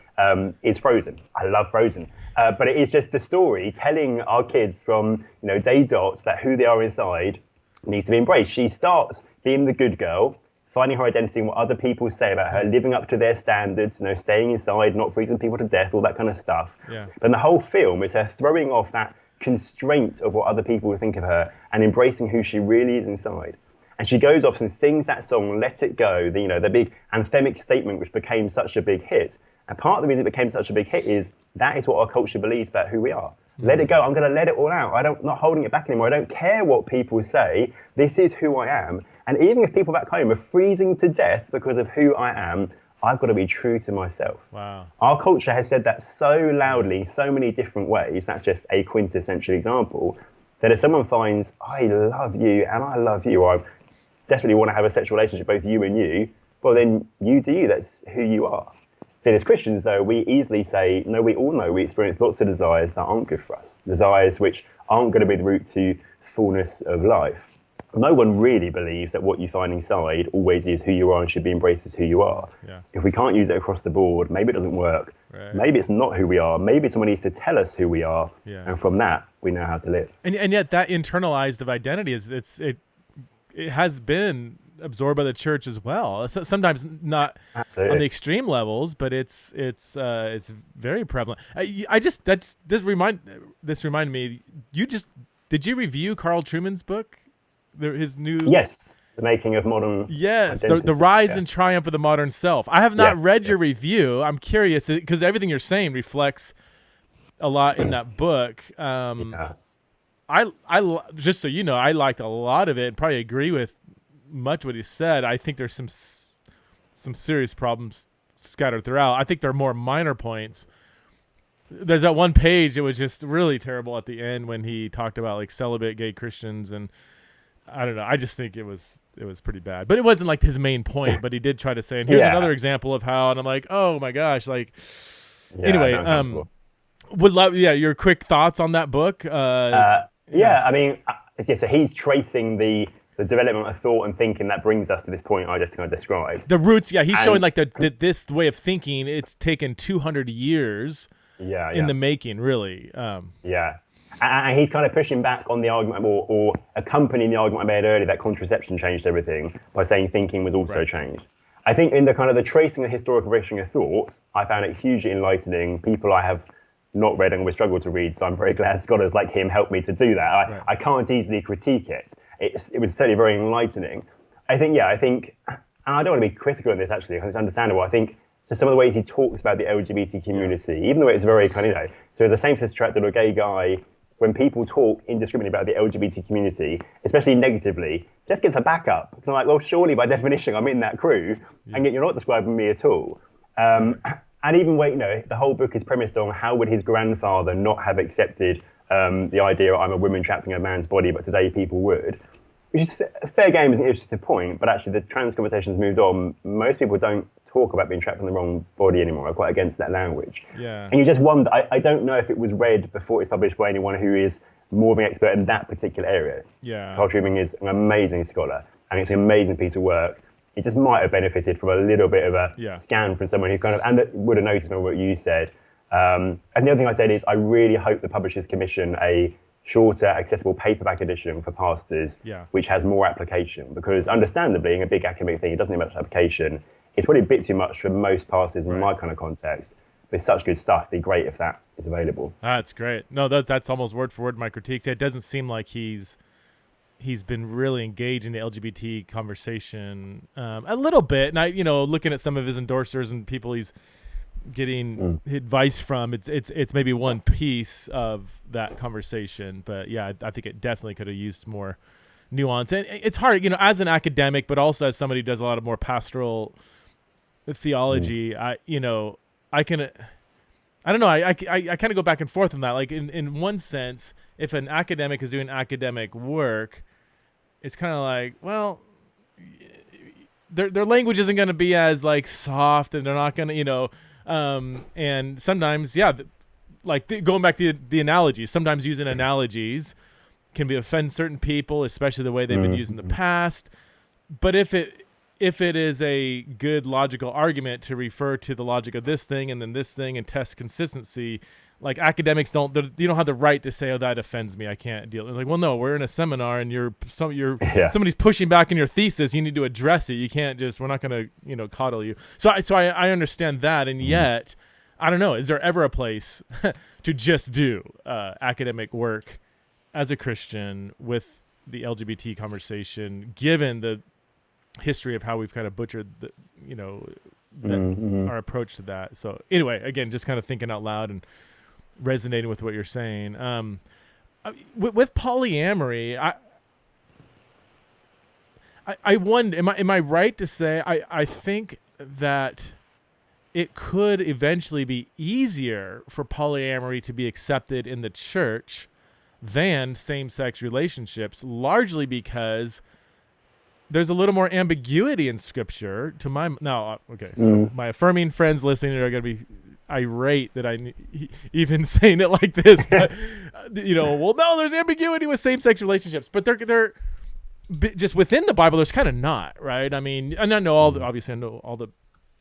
is Frozen. I love Frozen. But it is just the story telling our kids from day dot that who they are inside needs to be embraced. She starts being the good girl, finding her identity in what other people say about her, living up to their standards, staying inside, not freezing people to death, all that kind of stuff. Yeah. But the whole film is her throwing off that constraint of what other people would think of her and embracing who she really is inside. And she goes off and sings that song, Let It Go, the big anthemic statement which became such a big hit. And part of the reason it became such a big hit is that is what our culture believes about who we are. Let it go. I'm going to let it all out. I'm not holding it back anymore. I don't care what people say. This is who I am. And even if people back home are freezing to death because of who I am, I've got to be true to myself. Wow. Our culture has said that so loudly, so many different ways. That's just a quintessential example. That if someone finds, I love you and I love you, or I desperately want to have a sexual relationship, both you and you, well, then you do you. That's who you are. Then as Christians, though, we easily say, no, we all know we experience lots of desires that aren't good for us. Desires which aren't going to be the route to fullness of life. No one really believes that what you find inside always is who you are and should be embraced as who you are. Yeah. If we can't use it across the board, maybe it doesn't work. Right. Maybe it's not who we are. Maybe someone needs to tell us who we are. Yeah. And from that, we know how to live. And yet that internalized of identity it has been absorbed by the church as well. Sometimes not Absolutely. on the extreme levels, but it's very prevalent. This reminded me. Did you review Carl Trueman's book? His new Yes, The Making of Modern Yes, Identity. the rise and triumph of the modern self. I have not read your review. I'm curious because everything you're saying reflects a lot in that book. I just so you know, I liked a lot of it and probably agree with much what he said. I think there's some serious problems scattered throughout. I think they're more minor points. There's that one page, it was just really terrible at the end when he talked about like celibate gay Christians, and I don't know. I just think it was pretty bad. But it wasn't like his main point, but he did try to say, and here's another example of how, and I'm like, oh my gosh, like anyway, would love your quick thoughts on that book. I mean, so he's tracing the development of thought and thinking that brings us to this point I just kind of described. The roots, he's showing like this way of thinking, it's taken 200 years in the making, really. And he's kind of pushing back on the argument or accompanying the argument I made earlier that contraception changed everything by saying thinking was also changed. I think in the kind of the tracing and historical progression of thought, I found it hugely enlightening. People I have not read and always struggled to read, so I'm very glad scholars like him helped me to do that. I can't easily critique it. It was certainly very enlightening. I think, and I don't want to be critical of this actually, because it's understandable. I think just some of the ways he talks about the LGBT community, even though it's very kind of, so as a same-sex attracted or gay guy, when people talk indiscriminately about the LGBT community, especially negatively, just gets a backup. It's like, well, surely by definition, I'm in that crew, and yet you're not describing me at all. And even the whole book is premised on how would his grandfather not have accepted the idea I'm a woman trapped in a man's body, but today people would. which is fair game is an interesting point, but actually the trans conversation's moved on. Most people don't talk about being trapped in the wrong body anymore. I'm quite against that language. Yeah. And you just wonder, I don't know if it was read before it's published by anyone who is more of an expert in that particular area. Yeah. Carl Trueman is an amazing scholar, and it's an amazing piece of work. It just might have benefited from a little bit of a scan from someone who kind of, and that would have noticed what you said. And the other thing I said is I really hope the publishers commission a shorter, accessible paperback edition for pastors, which has more application, because understandably, in a big academic thing, it doesn't need much application. It's probably a bit too much for most pastors in my kind of context. But it's such good stuff. It'd be great if that is available. That's great. No, that's almost word for word my critiques. It doesn't seem like he's been really engaged in the LGBT conversation a little bit. And I, looking at some of his endorsers and people he's getting advice from, it's maybe one piece of that conversation. But yeah, I think it definitely could have used more nuance. And it's hard, as an academic, but also as somebody who does a lot of more pastoral theology. I kind of go back and forth on that. Like in one sense, if an academic is doing academic work, it's kind of like, well, their language isn't going to be as like soft, and they're not going to, and sometimes, going back to the analogies, sometimes using analogies can offend certain people, especially the way they've been used in the past. But if it is a good logical argument to refer to the logic of this thing and then this thing and test consistency, like academics you don't have the right to say, oh, that offends me, I can't deal. It's like, well, no, we're in a seminar and somebody's pushing back in your thesis. You need to address it. You can't we're not going to, coddle you. So I understand that. And yet, I don't know, is there ever a place to just do academic work as a Christian with the LGBT conversation, given the history of how we've kind of butchered our approach to that? So anyway, again, just kind of thinking out loud and resonating with what you're saying. With polyamory, I wonder, am I right to say I think that it could eventually be easier for polyamory to be accepted in the church than same-sex relationships, largely because there's a little more ambiguity in Scripture. So my affirming friends listening are going to be irate that I even saying it like this, but well, no, there's ambiguity with same-sex relationships, but they're just within the Bible. There's kind of not, right? I mean, and I know obviously I know all the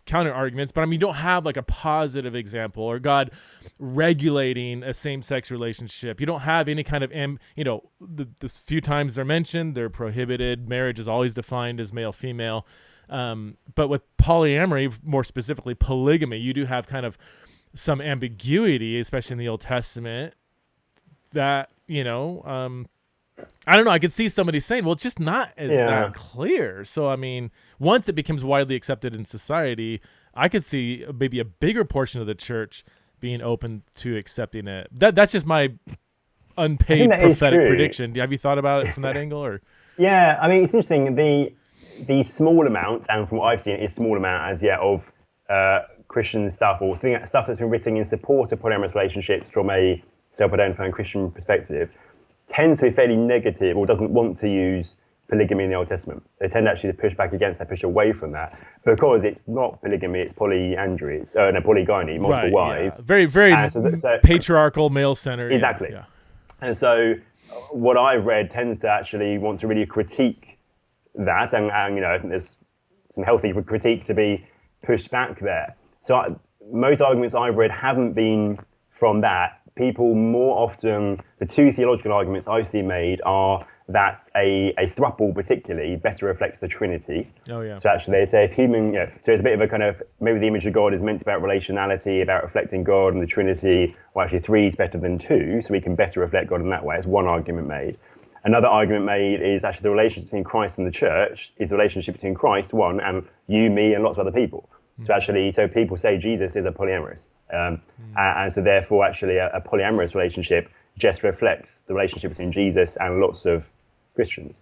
counter arguments, but I mean, you don't have like a positive example or God regulating a same-sex relationship. You don't have any kind of, the few times they're mentioned, they're prohibited. Marriage is always defined as male-female. But with polyamory, more specifically polygamy, you do have kind of some ambiguity, especially in the Old Testament, that, I don't know. I could see somebody saying, well, it's just not as that clear. So, I mean, once it becomes widely accepted in society, I could see maybe a bigger portion of the church being open to accepting it. That's just my unpaid prophetic prediction. Have you thought about it from that angle? Or Yeah, I mean, it's interesting. The small amount, and from what I've seen, is small amount as yet of Christian stuff or stuff that's been written in support of polyamorous relationships from a self-identifying Christian perspective tends to be fairly negative or doesn't want to use polygamy in the Old Testament. They tend actually to push back against that, push away from that, because it's not polygamy, it's polyandry, it's polygyny, multiple wives. Yeah. Very, very patriarchal, male-centered. Exactly. Yeah. And so what I've read tends to actually want to really critique that, and I think there's some healthy critique to be pushed back there. So most arguments I've read haven't been from that. People more often, the two theological arguments I've seen made are that a throuple particularly better reflects the Trinity. Oh yeah. So actually they say if human, so it's a bit of a kind of, maybe the image of God is meant about relationality, about reflecting God and the Trinity, or actually 3 is better than 2, so we can better reflect God in that way. It's one argument made. Another argument made is actually the relationship between Christ and the church is the relationship between Christ, one, and you, me, and lots of other people. So actually, so people say Jesus is a polyamorous. And so therefore, actually, a polyamorous relationship just reflects the relationship between Jesus and lots of Christians.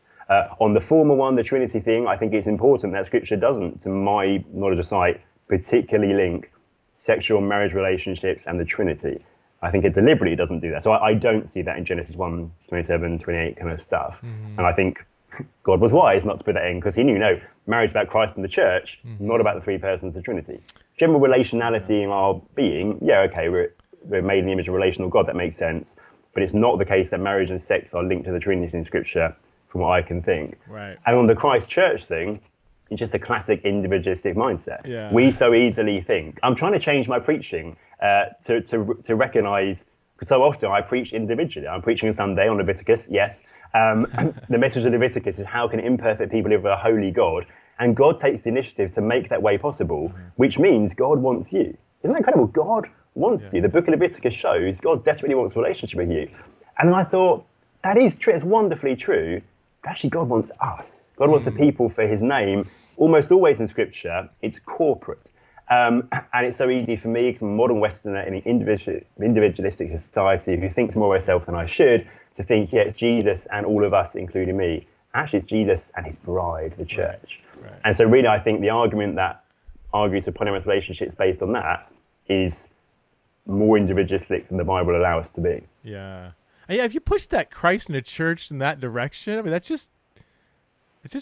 On the former one, the Trinity thing, I think it's important that Scripture doesn't, to my knowledge of sight, particularly link sexual marriage relationships and the Trinity. I think it deliberately doesn't do that. So I don't see that in Genesis 1, 27, 28 kind of stuff. And I think God was wise not to put that in, because he knew, no, marriage is about Christ and the church, not about the three persons of the Trinity. General relationality in our being, yeah, okay, we're made in the image of a relational God, that makes sense. But it's not the case that marriage and sex are linked to the Trinity in Scripture, from what I can think. Right. And on the Christ church thing, it's just a classic individualistic mindset. Yeah. We so easily think. I'm trying to change my preaching to recognise, because so often I preach individually. I'm preaching on Sunday on Leviticus, yes. The message of Leviticus is how can imperfect people live with a holy God? And God takes the initiative to make that way possible, which means God wants you. Isn't that incredible? God wants you. The book of Leviticus shows God desperately wants a relationship with you. And then I thought, that is true. It's wonderfully true. But actually, God wants us. God wants the people for his name. Almost always in Scripture, it's corporate. And it's so easy for me, because I'm a modern Westerner in an individualistic society who thinks more of myself than I should, to think, yeah, it's Jesus and all of us, including me. Actually, it's Jesus and his bride, the church. Right. And so really, I think the argument that argues for polyamorous relationships based on that is more individualistic than the Bible allows us to be. Yeah. And yeah, if you push that Christ in the church in that direction, I mean, it's just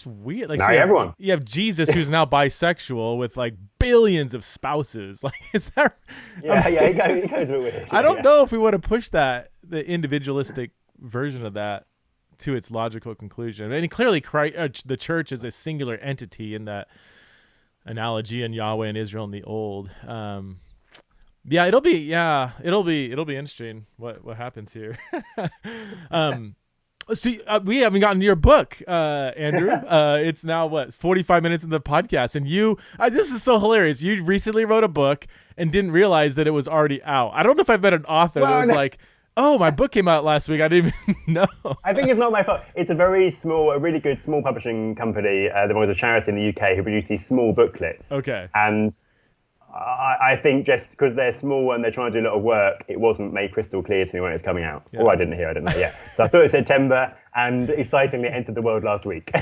weird. Like, now so everyone. You have Jesus who's now bisexual with like billions of spouses. Like, is that? Yeah, I mean, he goes a bit weird. I don't know if we want to push that, the individualistic version of that, to its logical conclusion. I mean, clearly, the church is a singular entity in that analogy, and Yahweh and Israel in the old. Yeah, it'll be interesting what happens here. So we haven't gotten to your book, Andrew. It's now 45 minutes into the podcast, and this is so hilarious. You recently wrote a book and didn't realize that it was already out. I don't know if I've met an author that was like, "Oh, my book came out last week. I didn't even know." I think it's not my fault. It's a really good small publishing company. There was a charity in the UK who produced these small booklets. Okay. And I think just because they're small and they're trying to do a lot of work, it wasn't made crystal clear to me when it was coming out. Yeah. Or I didn't know yet. So I thought it was September, and excitingly entered the world last week.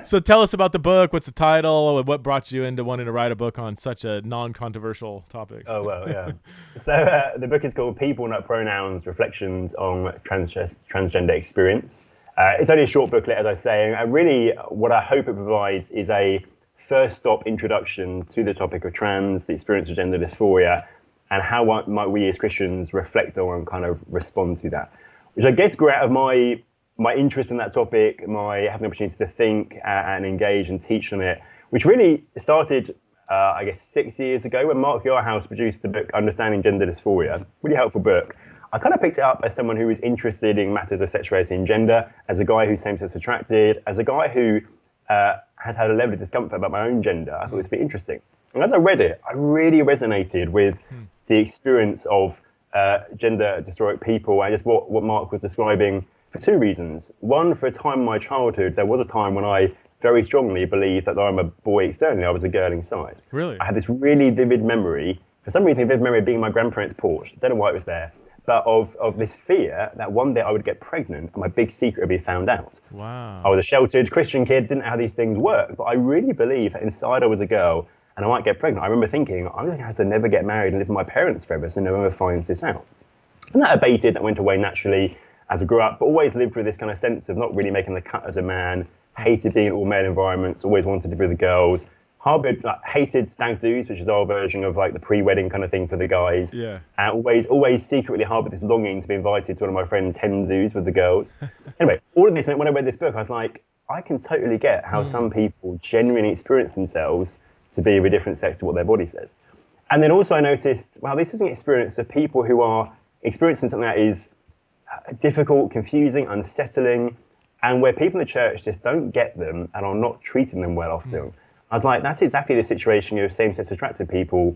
So tell us about the book. What's the title? What brought you into wanting to write a book on such a non-controversial topic? Oh, well, yeah. So the book is called People Not Pronouns, Reflections on Transgender Experience. It's only a short booklet, as I say, and really what I hope it provides is a first stop introduction to the topic of trans, the experience of gender dysphoria, and how might we as Christians reflect on and kind of respond to that, which I guess grew out of my interest in that topic, my having the opportunity to think and engage and teach on it, which really started, I guess, 6 years ago when Mark Yarhouse produced the book Understanding Gender Dysphoria. Really helpful book. I kind of picked it up as someone who was interested in matters of sexuality and gender, as a guy who's same-sex attracted, as a guy who has had a level of discomfort about my own gender. I thought it was pretty interesting. And as I read it, I really resonated with the experience of gender dysphoric people, and just what Mark was describing, for two reasons. One, for a time in my childhood, there was a time when I very strongly believed that though I'm a boy externally, I was a girl inside. Really? I had this really vivid memory, for some reason a vivid memory of being in my grandparents' porch. Don't know why it was there. But of this fear that one day I would get pregnant and my big secret would be found out. Wow. I was a sheltered Christian kid, didn't know how these things work, but I really believed that inside I was a girl and I might get pregnant. I remember thinking, I'm going to have to never get married and live with my parents forever, so no one ever finds this out. And that abated, that went away naturally as I grew up, but always lived with this kind of sense of not really making the cut as a man, hated being in all male environments, always wanted to be with the girls. Hated stag do's, which is our version of like the pre-wedding kind of thing for the guys. Yeah. And always secretly harbored this longing to be invited to one of my friends' hen do's with the girls. Anyway, all of this meant when I read this book, I was like, I can totally get how some people genuinely experience themselves to be of a different sex to what their body says. And then also I noticed, wow, this is an experience of people who are experiencing something that is difficult, confusing, unsettling, and where people in the church just don't get them and are not treating them well often. I was like, that's exactly the situation of same-sex attracted people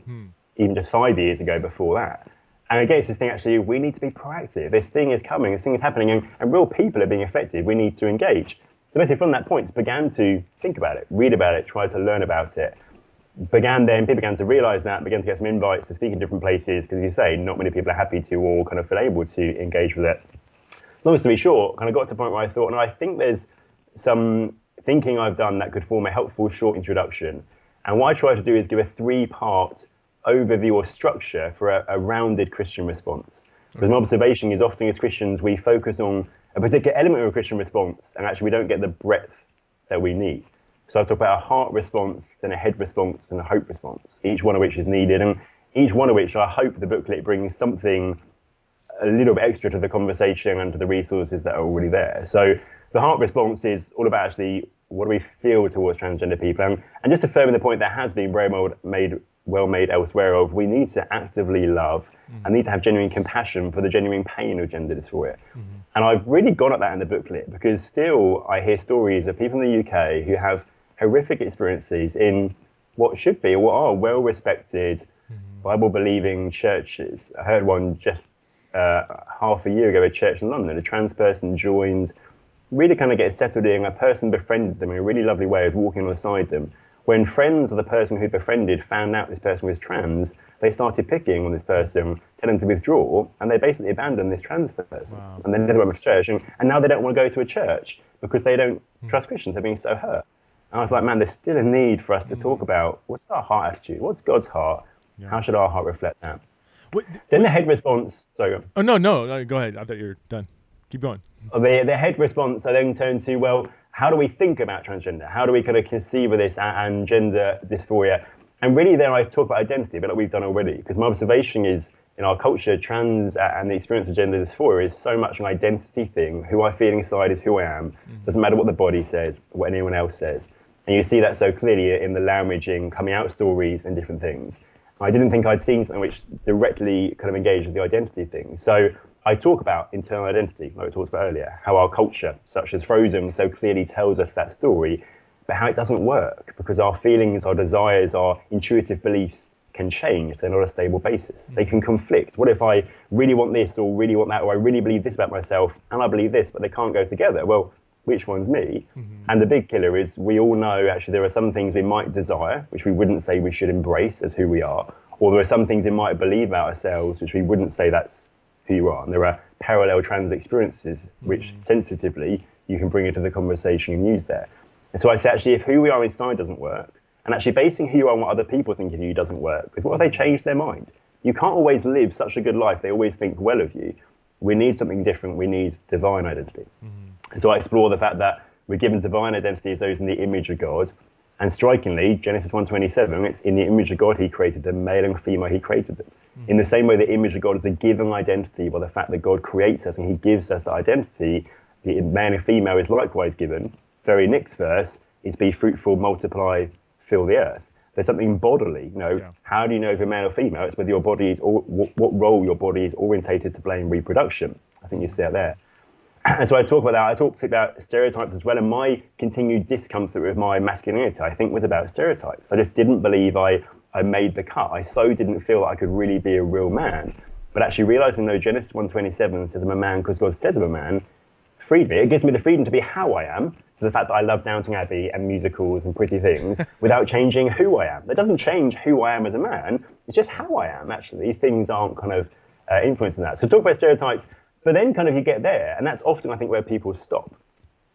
even just 5 years ago before that. And again, it's this thing, actually, we need to be proactive. This thing is coming, this thing is happening, and real people are being affected. We need to engage. So basically from that point, began to think about it, read about it, try to learn about it. People began to realize that, began to get some invites to speak in different places, because as you say, not many people are happy to or kind of feel able to engage with it. Long story short, kind of got to the point where I thought, and I think there's some thinking I've done that could form a helpful short introduction. And what I try to do is give a 3-part overview or structure for a rounded Christian response. Because my observation is often as Christians, we focus on a particular element of a Christian response, and actually we don't get the breadth that we need. So I talk about a heart response, then a head response, and a hope response, each one of which is needed, and each one of which I hope the booklet brings something a little bit extra to the conversation and to the resources that are already there. So the heart response is all about actually what do we feel towards transgender people, and just affirming the point that has been very well made elsewhere of we need to actively love and need to have genuine compassion for the genuine pain of gender dysphoria. And I've really gone at that in the booklet because still I hear stories of people in the UK who have horrific experiences in what should be or what are well-respected Bible-believing churches. I heard one just half a year ago, a church in London, a trans person joined, really kind of get settled in, a person befriended them in a really lovely way of walking alongside them. When friends of the person who befriended found out this person was trans, they started picking on this person, telling them to withdraw, and they basically abandoned this trans person. Wow. And they never went to church, and now they don't want to go to a church because they don't trust Christians. They're being so hurt. And I was like, man, there's still a need for us to talk about what's our heart attitude, what's God's heart, how should our heart reflect that? Then the head response, sorry. Oh, no, go ahead. I thought you were done. Keep going. The head response, I then turn to, well, how do we think about transgender? How do we kind of conceive of this and gender dysphoria? And really there I talk about identity, but like we've done already, because my observation is in our culture, trans and the experience of gender dysphoria is so much an identity thing. Who I feel inside is who I am. Doesn't matter what the body says, what anyone else says. And you see that so clearly in the languaging, coming out stories and different things. I didn't think I'd seen something which directly kind of engaged with the identity thing. So I talk about internal identity, like we talked about earlier, how our culture, such as Frozen, so clearly tells us that story, but how it doesn't work because our feelings, our desires, our intuitive beliefs can change. They're not a stable basis. They can conflict. What if I really want this or really want that, or I really believe this about myself and I believe this, but they can't go together? Well, which one's me? And the big killer is we all know actually there are some things we might desire, which we wouldn't say we should embrace as who we are, or there are some things we might believe about ourselves, which we wouldn't say that's who you are. And there are parallel trans experiences, which sensitively you can bring into the conversation and use there. And so I say, actually, if who we are inside doesn't work, and actually basing who you are on what other people think of you doesn't work, because what if they change their mind? You can't always live such a good life. They always think well of you. We need something different. We need divine identity. And so I explore the fact that we're given divine identity as those in the image of God. And strikingly, Genesis 1:27, it's in the image of God he created them, male and female he created them. In the same way the image of God is a given identity by the fact that God creates us and he gives us that identity, the male and female is likewise given. Very next verse is be fruitful, multiply, fill the earth. There's something bodily, how do you know if you're male or female? It's whether your body is, or what role your body is orientated to play in reproduction. I think you see it there. And so I talk about that. I talked about stereotypes as well, and my continued discomfort with my masculinity, I think, was about stereotypes. I just didn't believe I made the cut. I so didn't feel that I could really be a real man. But actually realizing, no, Genesis 1:27 says I'm a man because God says I'm a man, freed me. It gives me the freedom to be how I am. So the fact that I love Downton Abbey and musicals and pretty things without changing who I am. That doesn't change who I am as a man. It's just how I am, actually. These things aren't kind of influencing that. So talk about stereotypes. But then kind of you get there, and that's often, I think, where people stop.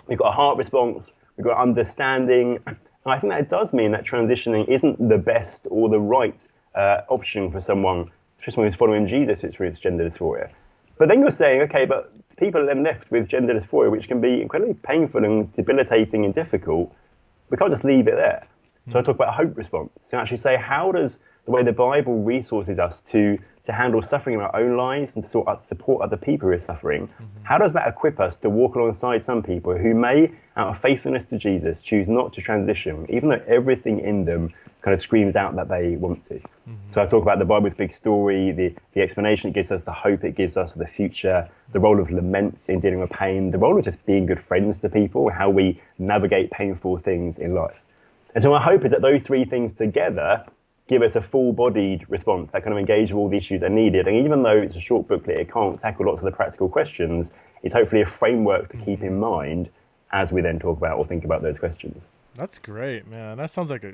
We've got a heart response, we've got understanding, and I think that does mean that transitioning isn't the best or the right option for someone, especially someone who's following Jesus who experiences gender dysphoria. But then you're saying, okay, but people are then left with gender dysphoria, which can be incredibly painful and debilitating and difficult. We can't just leave it there. So I talk about a hope response. So I actually say, how does the way the Bible resources us to handle suffering in our own lives and to support other people who are suffering, how does that equip us to walk alongside some people who may, out of faithfulness to Jesus, choose not to transition, even though everything in them kind of screams out that they want to? So I talk about the Bible's big story, the explanation it gives us, the hope it gives us for the future, the role of lament in dealing with pain, the role of just being good friends to people, how we navigate painful things in life. And so my hope is that those three things together give us a full-bodied response that kind of engages with all the issues that are needed. And even though it's a short booklet, it can't tackle lots of the practical questions. It's hopefully a framework to keep in mind as we then talk about or think about those questions. That's great, man. That sounds like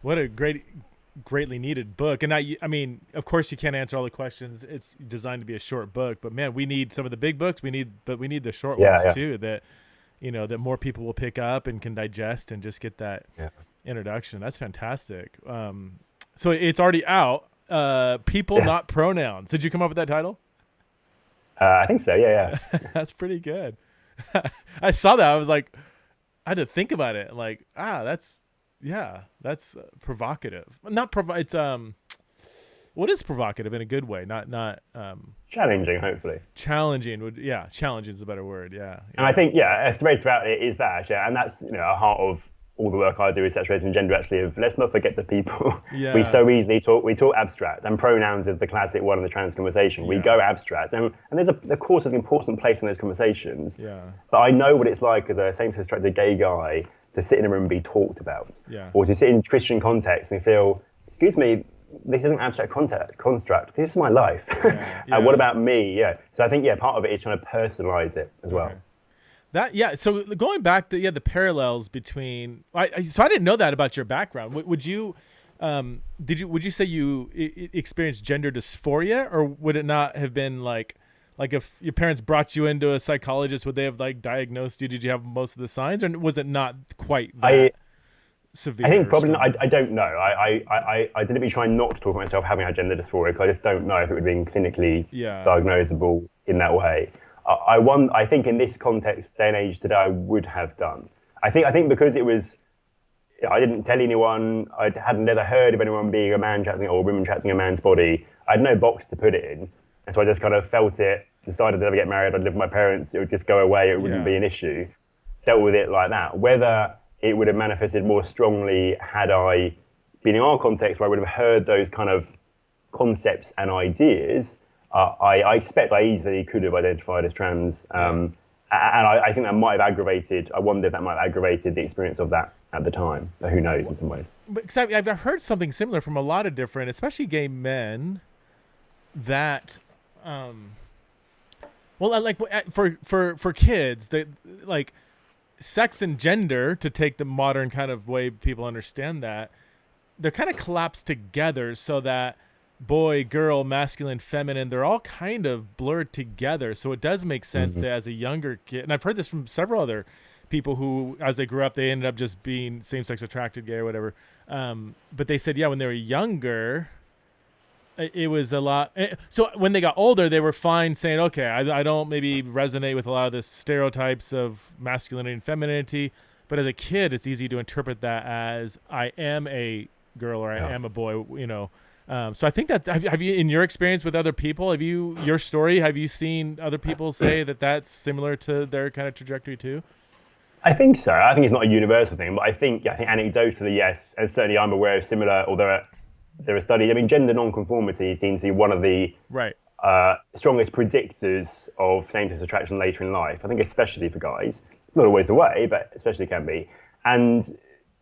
what a greatly needed book. And I mean, of course you can't answer all the questions. It's designed to be a short book, but man, we need some of the big books. We need the short ones too, that that more people will pick up and can digest and just get that introduction. That's fantastic. So it's already out. People, Not Pronouns. Did you come up with that title? I think so. Yeah. That's pretty good. I saw that. I was like, I had to think about it. Like, that's provocative. Not it's what is provocative in a good way? Not Challenging, hopefully. challenging. Challenging is a better word. Yeah. And I think, a thread throughout it is that, actually, and that's, a heart of all the work I do with sexuality and gender, actually, of let's not forget the people. Yeah. We so easily talk abstract, and pronouns is the classic one in the trans conversation. We go abstract, and there's of course, there's an important place in those conversations. Yeah. But I know what it's like as a same-sex attracted gay guy to sit in a room and be talked about, or to sit in Christian context and feel, excuse me, this isn't abstract construct. This is my life. What about me? Yeah. So I think, part of it is trying to personalize it as well. So going back to the parallels between, so I didn't know that about your background. Would you would you say you experienced gender dysphoria, or would it not have been like if your parents brought you into a psychologist, would they have like diagnosed you? Did you have most of the signs, or was it not quite that severe? I think probably not. I don't know. I deliberately try not to talk about myself having had gender dysphoria, because I just don't know if it would have been clinically diagnosable in that way. I think in this context, day and age today, I would have done. I think because it was, I didn't tell anyone, I hadn't ever heard of anyone being a man chatting or a woman chatting a man's body. I had no box to put it in. And so I just kind of felt it, decided to never get married, I'd live with my parents, it would just go away, it wouldn't be an issue. Dealt with it like that. Whether it would have manifested more strongly had I been in our context where I would have heard those kind of concepts and ideas, I expect I easily could have identified as trans. And I think that might have aggravated, I wonder if that might have aggravated the experience of that at the time. But who knows in some ways. But I've heard something similar from a lot of different, especially gay men, that, like for kids, that like sex and gender, to take the modern kind of way people understand that, they're kind of collapsed together so that boy, girl, masculine, feminine, they're all kind of blurred together. So it does make sense that as a younger kid, and I've heard this from several other people who, as they grew up, they ended up just being same-sex attracted, gay or whatever. But they said, when they were younger, it was a lot. So when they got older, they were fine saying, okay, I don't maybe resonate with a lot of the stereotypes of masculinity and femininity. But as a kid, it's easy to interpret that as I am a girl or I am a boy, So I think that, have you, in your experience with other people, have you seen other people say that that's similar to their kind of trajectory too? I think so. I think it's not a universal thing, but I think anecdotally, yes. And certainly I'm aware of similar, although there are studies, gender non-conformity seems to be one of the strongest predictors of same-sex attraction later in life. I think especially for guys, not always the way, but especially can be. And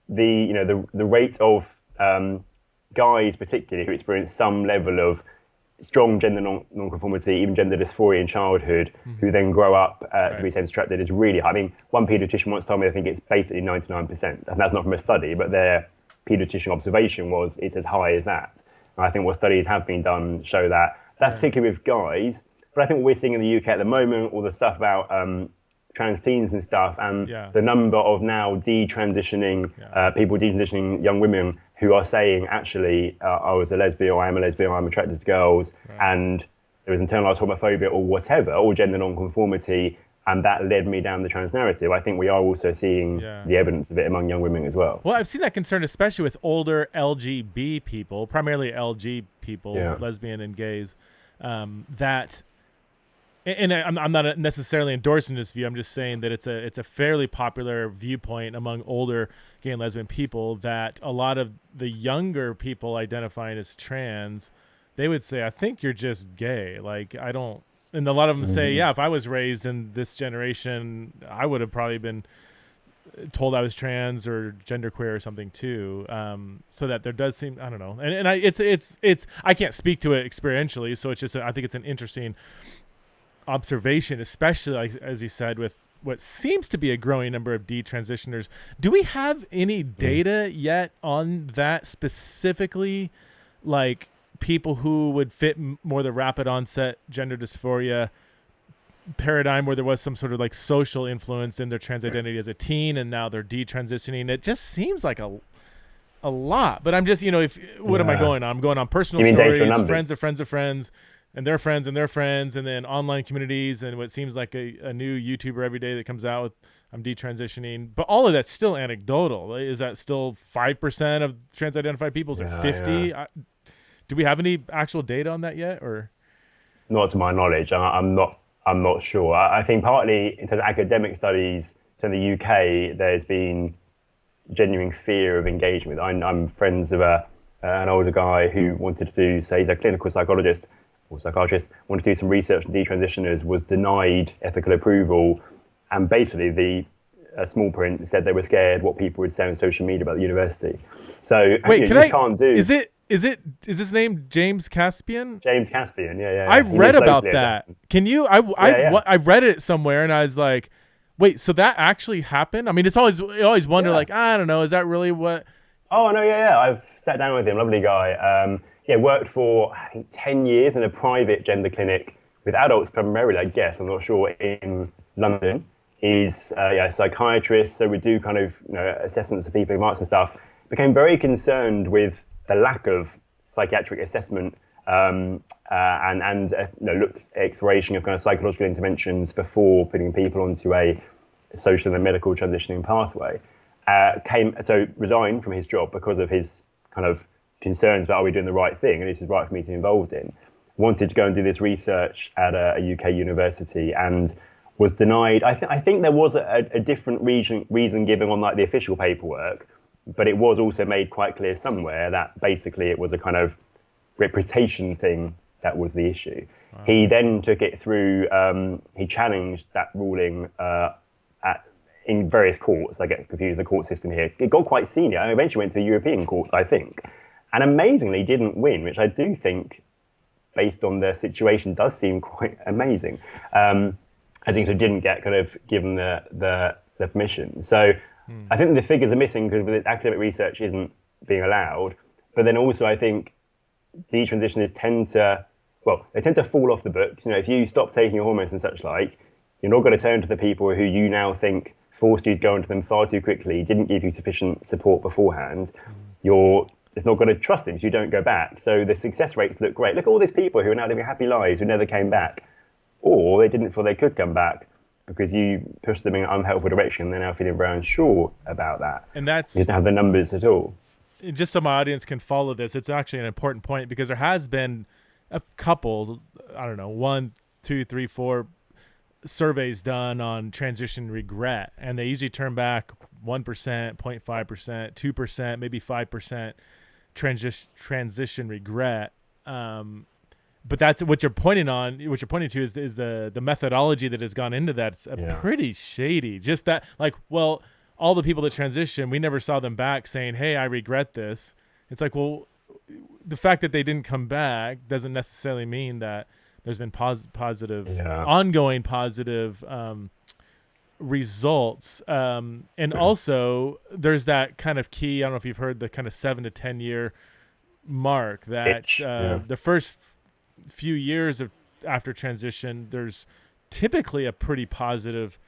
the rate of guys particularly who experience some level of strong gender non-conformity, even gender dysphoria in childhood, who then grow up to be same-sex attracted is really high. One paediatrician once told me, I think it's basically 99%, and that's not from a study, but their paediatrician observation was it's as high as that. And I think what studies have been done show that. That's particularly with guys, but I think what we're seeing in the UK at the moment, all the stuff about trans teens and stuff, and the number of now detransitioning people, detransitioning young women who are saying, actually, I was a lesbian, or I am a lesbian, or I'm attracted to girls, and there was internalized homophobia or whatever, or gender non-conformity, and that led me down the trans narrative. I think we are also seeing the evidence of it among young women as well. Well, I've seen that concern, especially with older LGB people, primarily LG people, lesbian and gays, that... And I'm not necessarily endorsing this view. I'm just saying that it's a fairly popular viewpoint among older gay and lesbian people that a lot of the younger people identifying as trans, they would say, I think you're just gay. Like, I don't... And a lot of them say, if I was raised in this generation, I would have probably been told I was trans or genderqueer or something too. So that there does seem... I don't know. And it's I can't speak to it experientially, so it's just... I think it's an interesting... observation, especially like, as you said, with what seems to be a growing number of detransitioners. Do we have any data yet on that specifically, like people who would fit more the rapid onset gender dysphoria paradigm, where there was some sort of like social influence in their trans identity as a teen and now they're detransitioning? It just seems like a lot. But I'm just, what am I going on? I'm going on personal stories, friends of friends of friends, and their friends and their friends, and then online communities, and what seems like a new YouTuber every day that comes out with I'm detransitioning, but all of that's still anecdotal. Is that still 5% of trans-identified people? Is it 50? Do we have any actual data on that yet, or? Not to my knowledge. I'm not sure. I think partly in terms of academic studies, so in the UK, there's been genuine fear of engagement. I'm friends with an older guy who wanted to do, say, he's a clinical psychologist or psychiatrist, wanted to do some research on detransitioners, was denied ethical approval, and basically a small print said they were scared what people would say on social media about the university. So wait, can't do. Is his name James Caspian? James Caspian, yeah. I've read about that. Can you? I read it somewhere, and I was like, wait, so that actually happened? I mean, you always wonder, like, I don't know, is that really what? Oh no, yeah. I've sat down with him, lovely guy. Worked for I think 10 years in a private gender clinic with adults primarily, I guess. I'm not sure, in London. He's a psychiatrist, so we do kind of assessments of people, marks and stuff. Became very concerned with the lack of psychiatric assessment and exploration of kind of psychological interventions before putting people onto a social and medical transitioning pathway. Resigned from his job because of his kind of concerns about, are we doing the right thing, and this is right for me to be involved in. Wanted to go and do this research at a UK university and was denied. I think there was a different reason given on like the official paperwork, but it was also made quite clear somewhere that basically it was a kind of reputation thing that was the issue. Wow. He then took it through, he challenged that ruling in various courts. I get confused with the court system here. It got quite senior and eventually went to the European court, I think, and amazingly didn't win, which I do think, based on the situation, does seem quite amazing. I think so didn't get kind of given the permission. So I think the figures are missing because the academic research isn't being allowed. But then also I think detransitioners tend to fall off the books. If you stop taking your hormones and such like, you're not going to turn to the people who you now think forced you to go into them far too quickly, didn't give you sufficient support beforehand. It's not going to trust them, so you don't go back. So the success rates look great. Look at all these people who are now living happy lives who never came back. Or they didn't feel they could come back because you pushed them in an unhelpful direction, and they're now feeling very unsure about that. And that's... You don't have the numbers at all. Just so my audience can follow this, it's actually an important point because there has been a couple, 1, 2, 3, 4 surveys done on transition regret, and they usually turn back 1%, 0.5%, 2%, maybe 5% transition regret. But that's what you're pointing to is the methodology that has gone into that. It's pretty shady. Just that, like, well, all the people that transition, we never saw them back saying, hey, I regret this. It's like, well, the fact that they didn't come back doesn't necessarily mean that there's been ongoing positive results. And also there's that kind of key, I don't know if you've heard the kind of 7 to 10 year mark that the first few years after transition, there's typically a pretty positive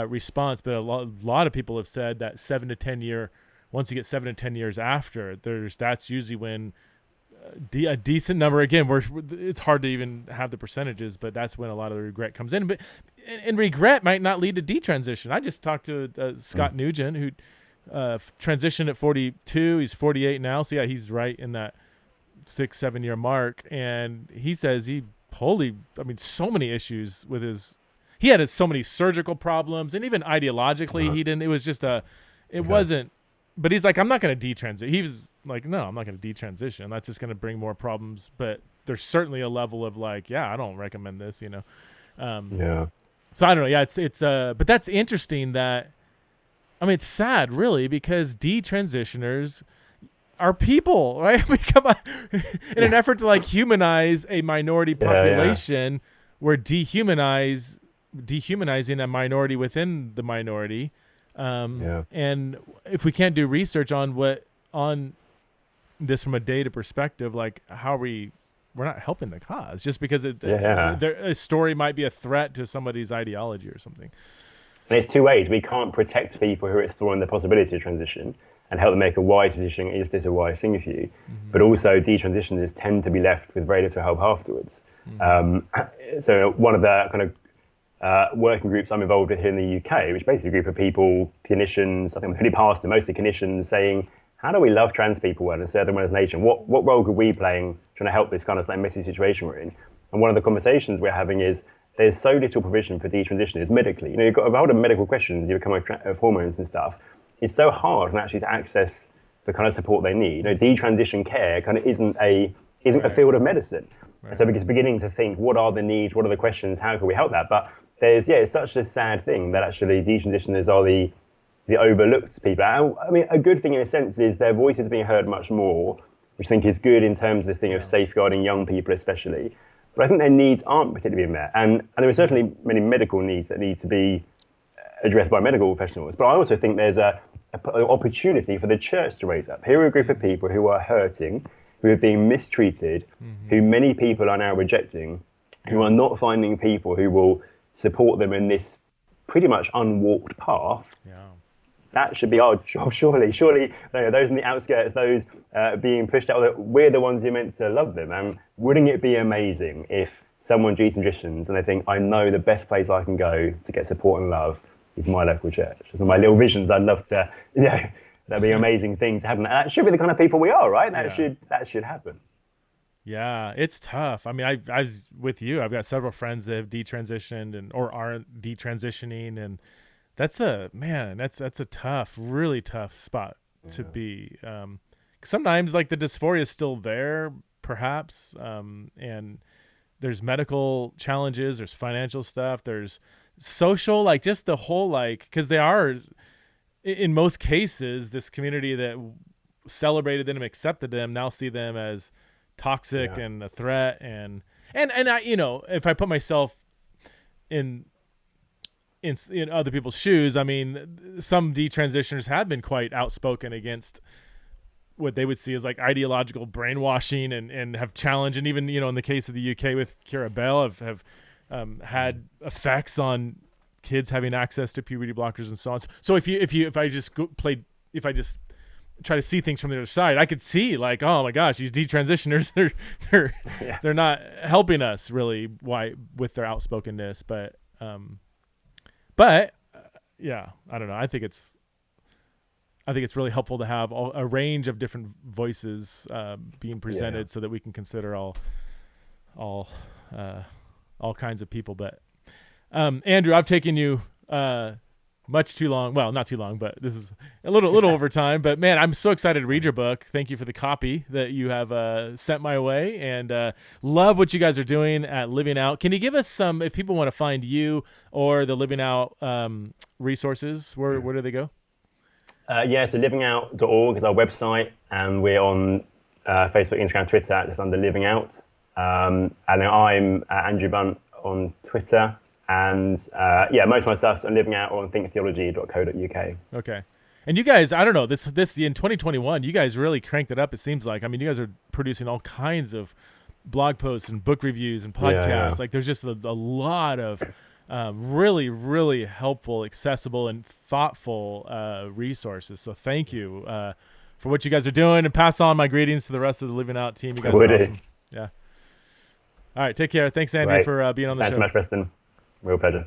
response, but a lot of people have said that 7 to 10 year, once you get 7 to 10 years after, that's usually when a decent number, again, it's hard to even have the percentages, but that's when a lot of the regret comes in. But and regret might not lead to detransition. I just talked to Scott Nugent, who transitioned at 42. He's 48 now, so yeah, he's right in that 6-7 year mark, and he says so many issues with he had so many surgical problems, and even ideologically he didn't, it was just wasn't, but he's like, I'm not going to detransition. He was like, no, I'm not going to detransition. That's just going to bring more problems. But there's certainly a level of like, I don't recommend this, So I don't know. Yeah, it's but that's interesting that, I mean, it's sad really, because detransitioners are people, right? In an effort to like humanize a minority population, we're dehumanizing a minority within the minority. And if we can't do research on this from a data perspective, like we're not helping the cause just because a story might be a threat to somebody's ideology or something. And it's two ways. We can't protect people who are exploring the possibility of transition and help them make a wise decision. Is this a wise thing for you? Mm-hmm. But also detransitioners tend to be left with very little help afterwards. Mm-hmm. So one of the kind of working groups I'm involved with here in the UK, which is basically a group of people, clinicians, I think pretty past it, mostly clinicians, saying, how do we love trans people well and serve them well as a nation? What role could we play in trying to help this kind of like messy situation we're in? And one of the conversations we're having is there's so little provision for detransitioners medically. You know, you've got a lot of medical questions, you come of hormones and stuff. It's so hard actually to access the kind of support they need. You know, detransition care kind of isn't a field of medicine. Right. So we're beginning to think, what are the needs? What are the questions? How can we help that? But it's such a sad thing that actually detransitioners are the overlooked people. I mean, a good thing in a sense is their voices being heard much more, which I think is good in terms of the thing of safeguarding young people especially. But I think their needs aren't particularly met. And there are certainly many medical needs that need to be addressed by medical professionals. But I also think there's an opportunity for the church to raise up. Here are a group of people who are hurting, who are being mistreated, who many people are now rejecting, who are not finding people who will support them in this pretty much unwalked path. Yeah. That should be our job, surely. Surely, those in the outskirts, those being pushed out, we're the ones who are meant to love them. And wouldn't it be amazing if someone detransitions and they think, I know the best place I can go to get support and love is my local church. So my little visions, I'd love to, that'd be an amazing thing to happen. That should be the kind of people we are, right? That should happen. Yeah, it's tough. I mean, I was with you. I've got several friends that have detransitioned or aren't detransitioning, and that's a tough, really tough spot to be. Sometimes like the dysphoria is still there, perhaps, and there's medical challenges, there's financial stuff, there's social, like just the whole because they are, in most cases, this community that celebrated them, accepted them, now see them as toxic and a threat, and I, if I put myself in other people's shoes, I mean, some detransitioners have been quite outspoken against what they would see as like ideological brainwashing and have challenged, and even, in the case of the UK with Kira Bell, have had effects on kids having access to puberty blockers and so on. So if I just try to see things from the other side, I could see like, oh my gosh, these detransitioners, they're not helping us really with their outspokenness, but yeah, I don't know. I think it's really helpful to have a range of different voices being presented so that we can consider all kinds of people. But Andrew, I've taken you much too long. Well, not too long, but this is a little over time. But man, I'm so excited to read your book. Thank you for the copy that you have sent my way, and love what you guys are doing at Living Out. Can you give us some, if people want to find you or the Living Out resources, where do they go? So livingout.org is our website, and we're on Facebook, Instagram, Twitter, just under Living Out. And then I'm Andrew Bunt on Twitter. And most of my stuff's on Living Out or on thinktheology.co.uk. Okay. And you guys, I don't know, this in 2021, you guys really cranked it up, it seems like. I mean, you guys are producing all kinds of blog posts and book reviews and podcasts. Yeah. Like there's just a lot of really, really helpful, accessible, and thoughtful resources. So thank you for what you guys are doing, and pass on my greetings to the rest of the Living Out team. You guys are awesome. Yeah. All right, take care. Thanks, Andrew, for being on the show. Thanks so much, Preston. Real pleasure.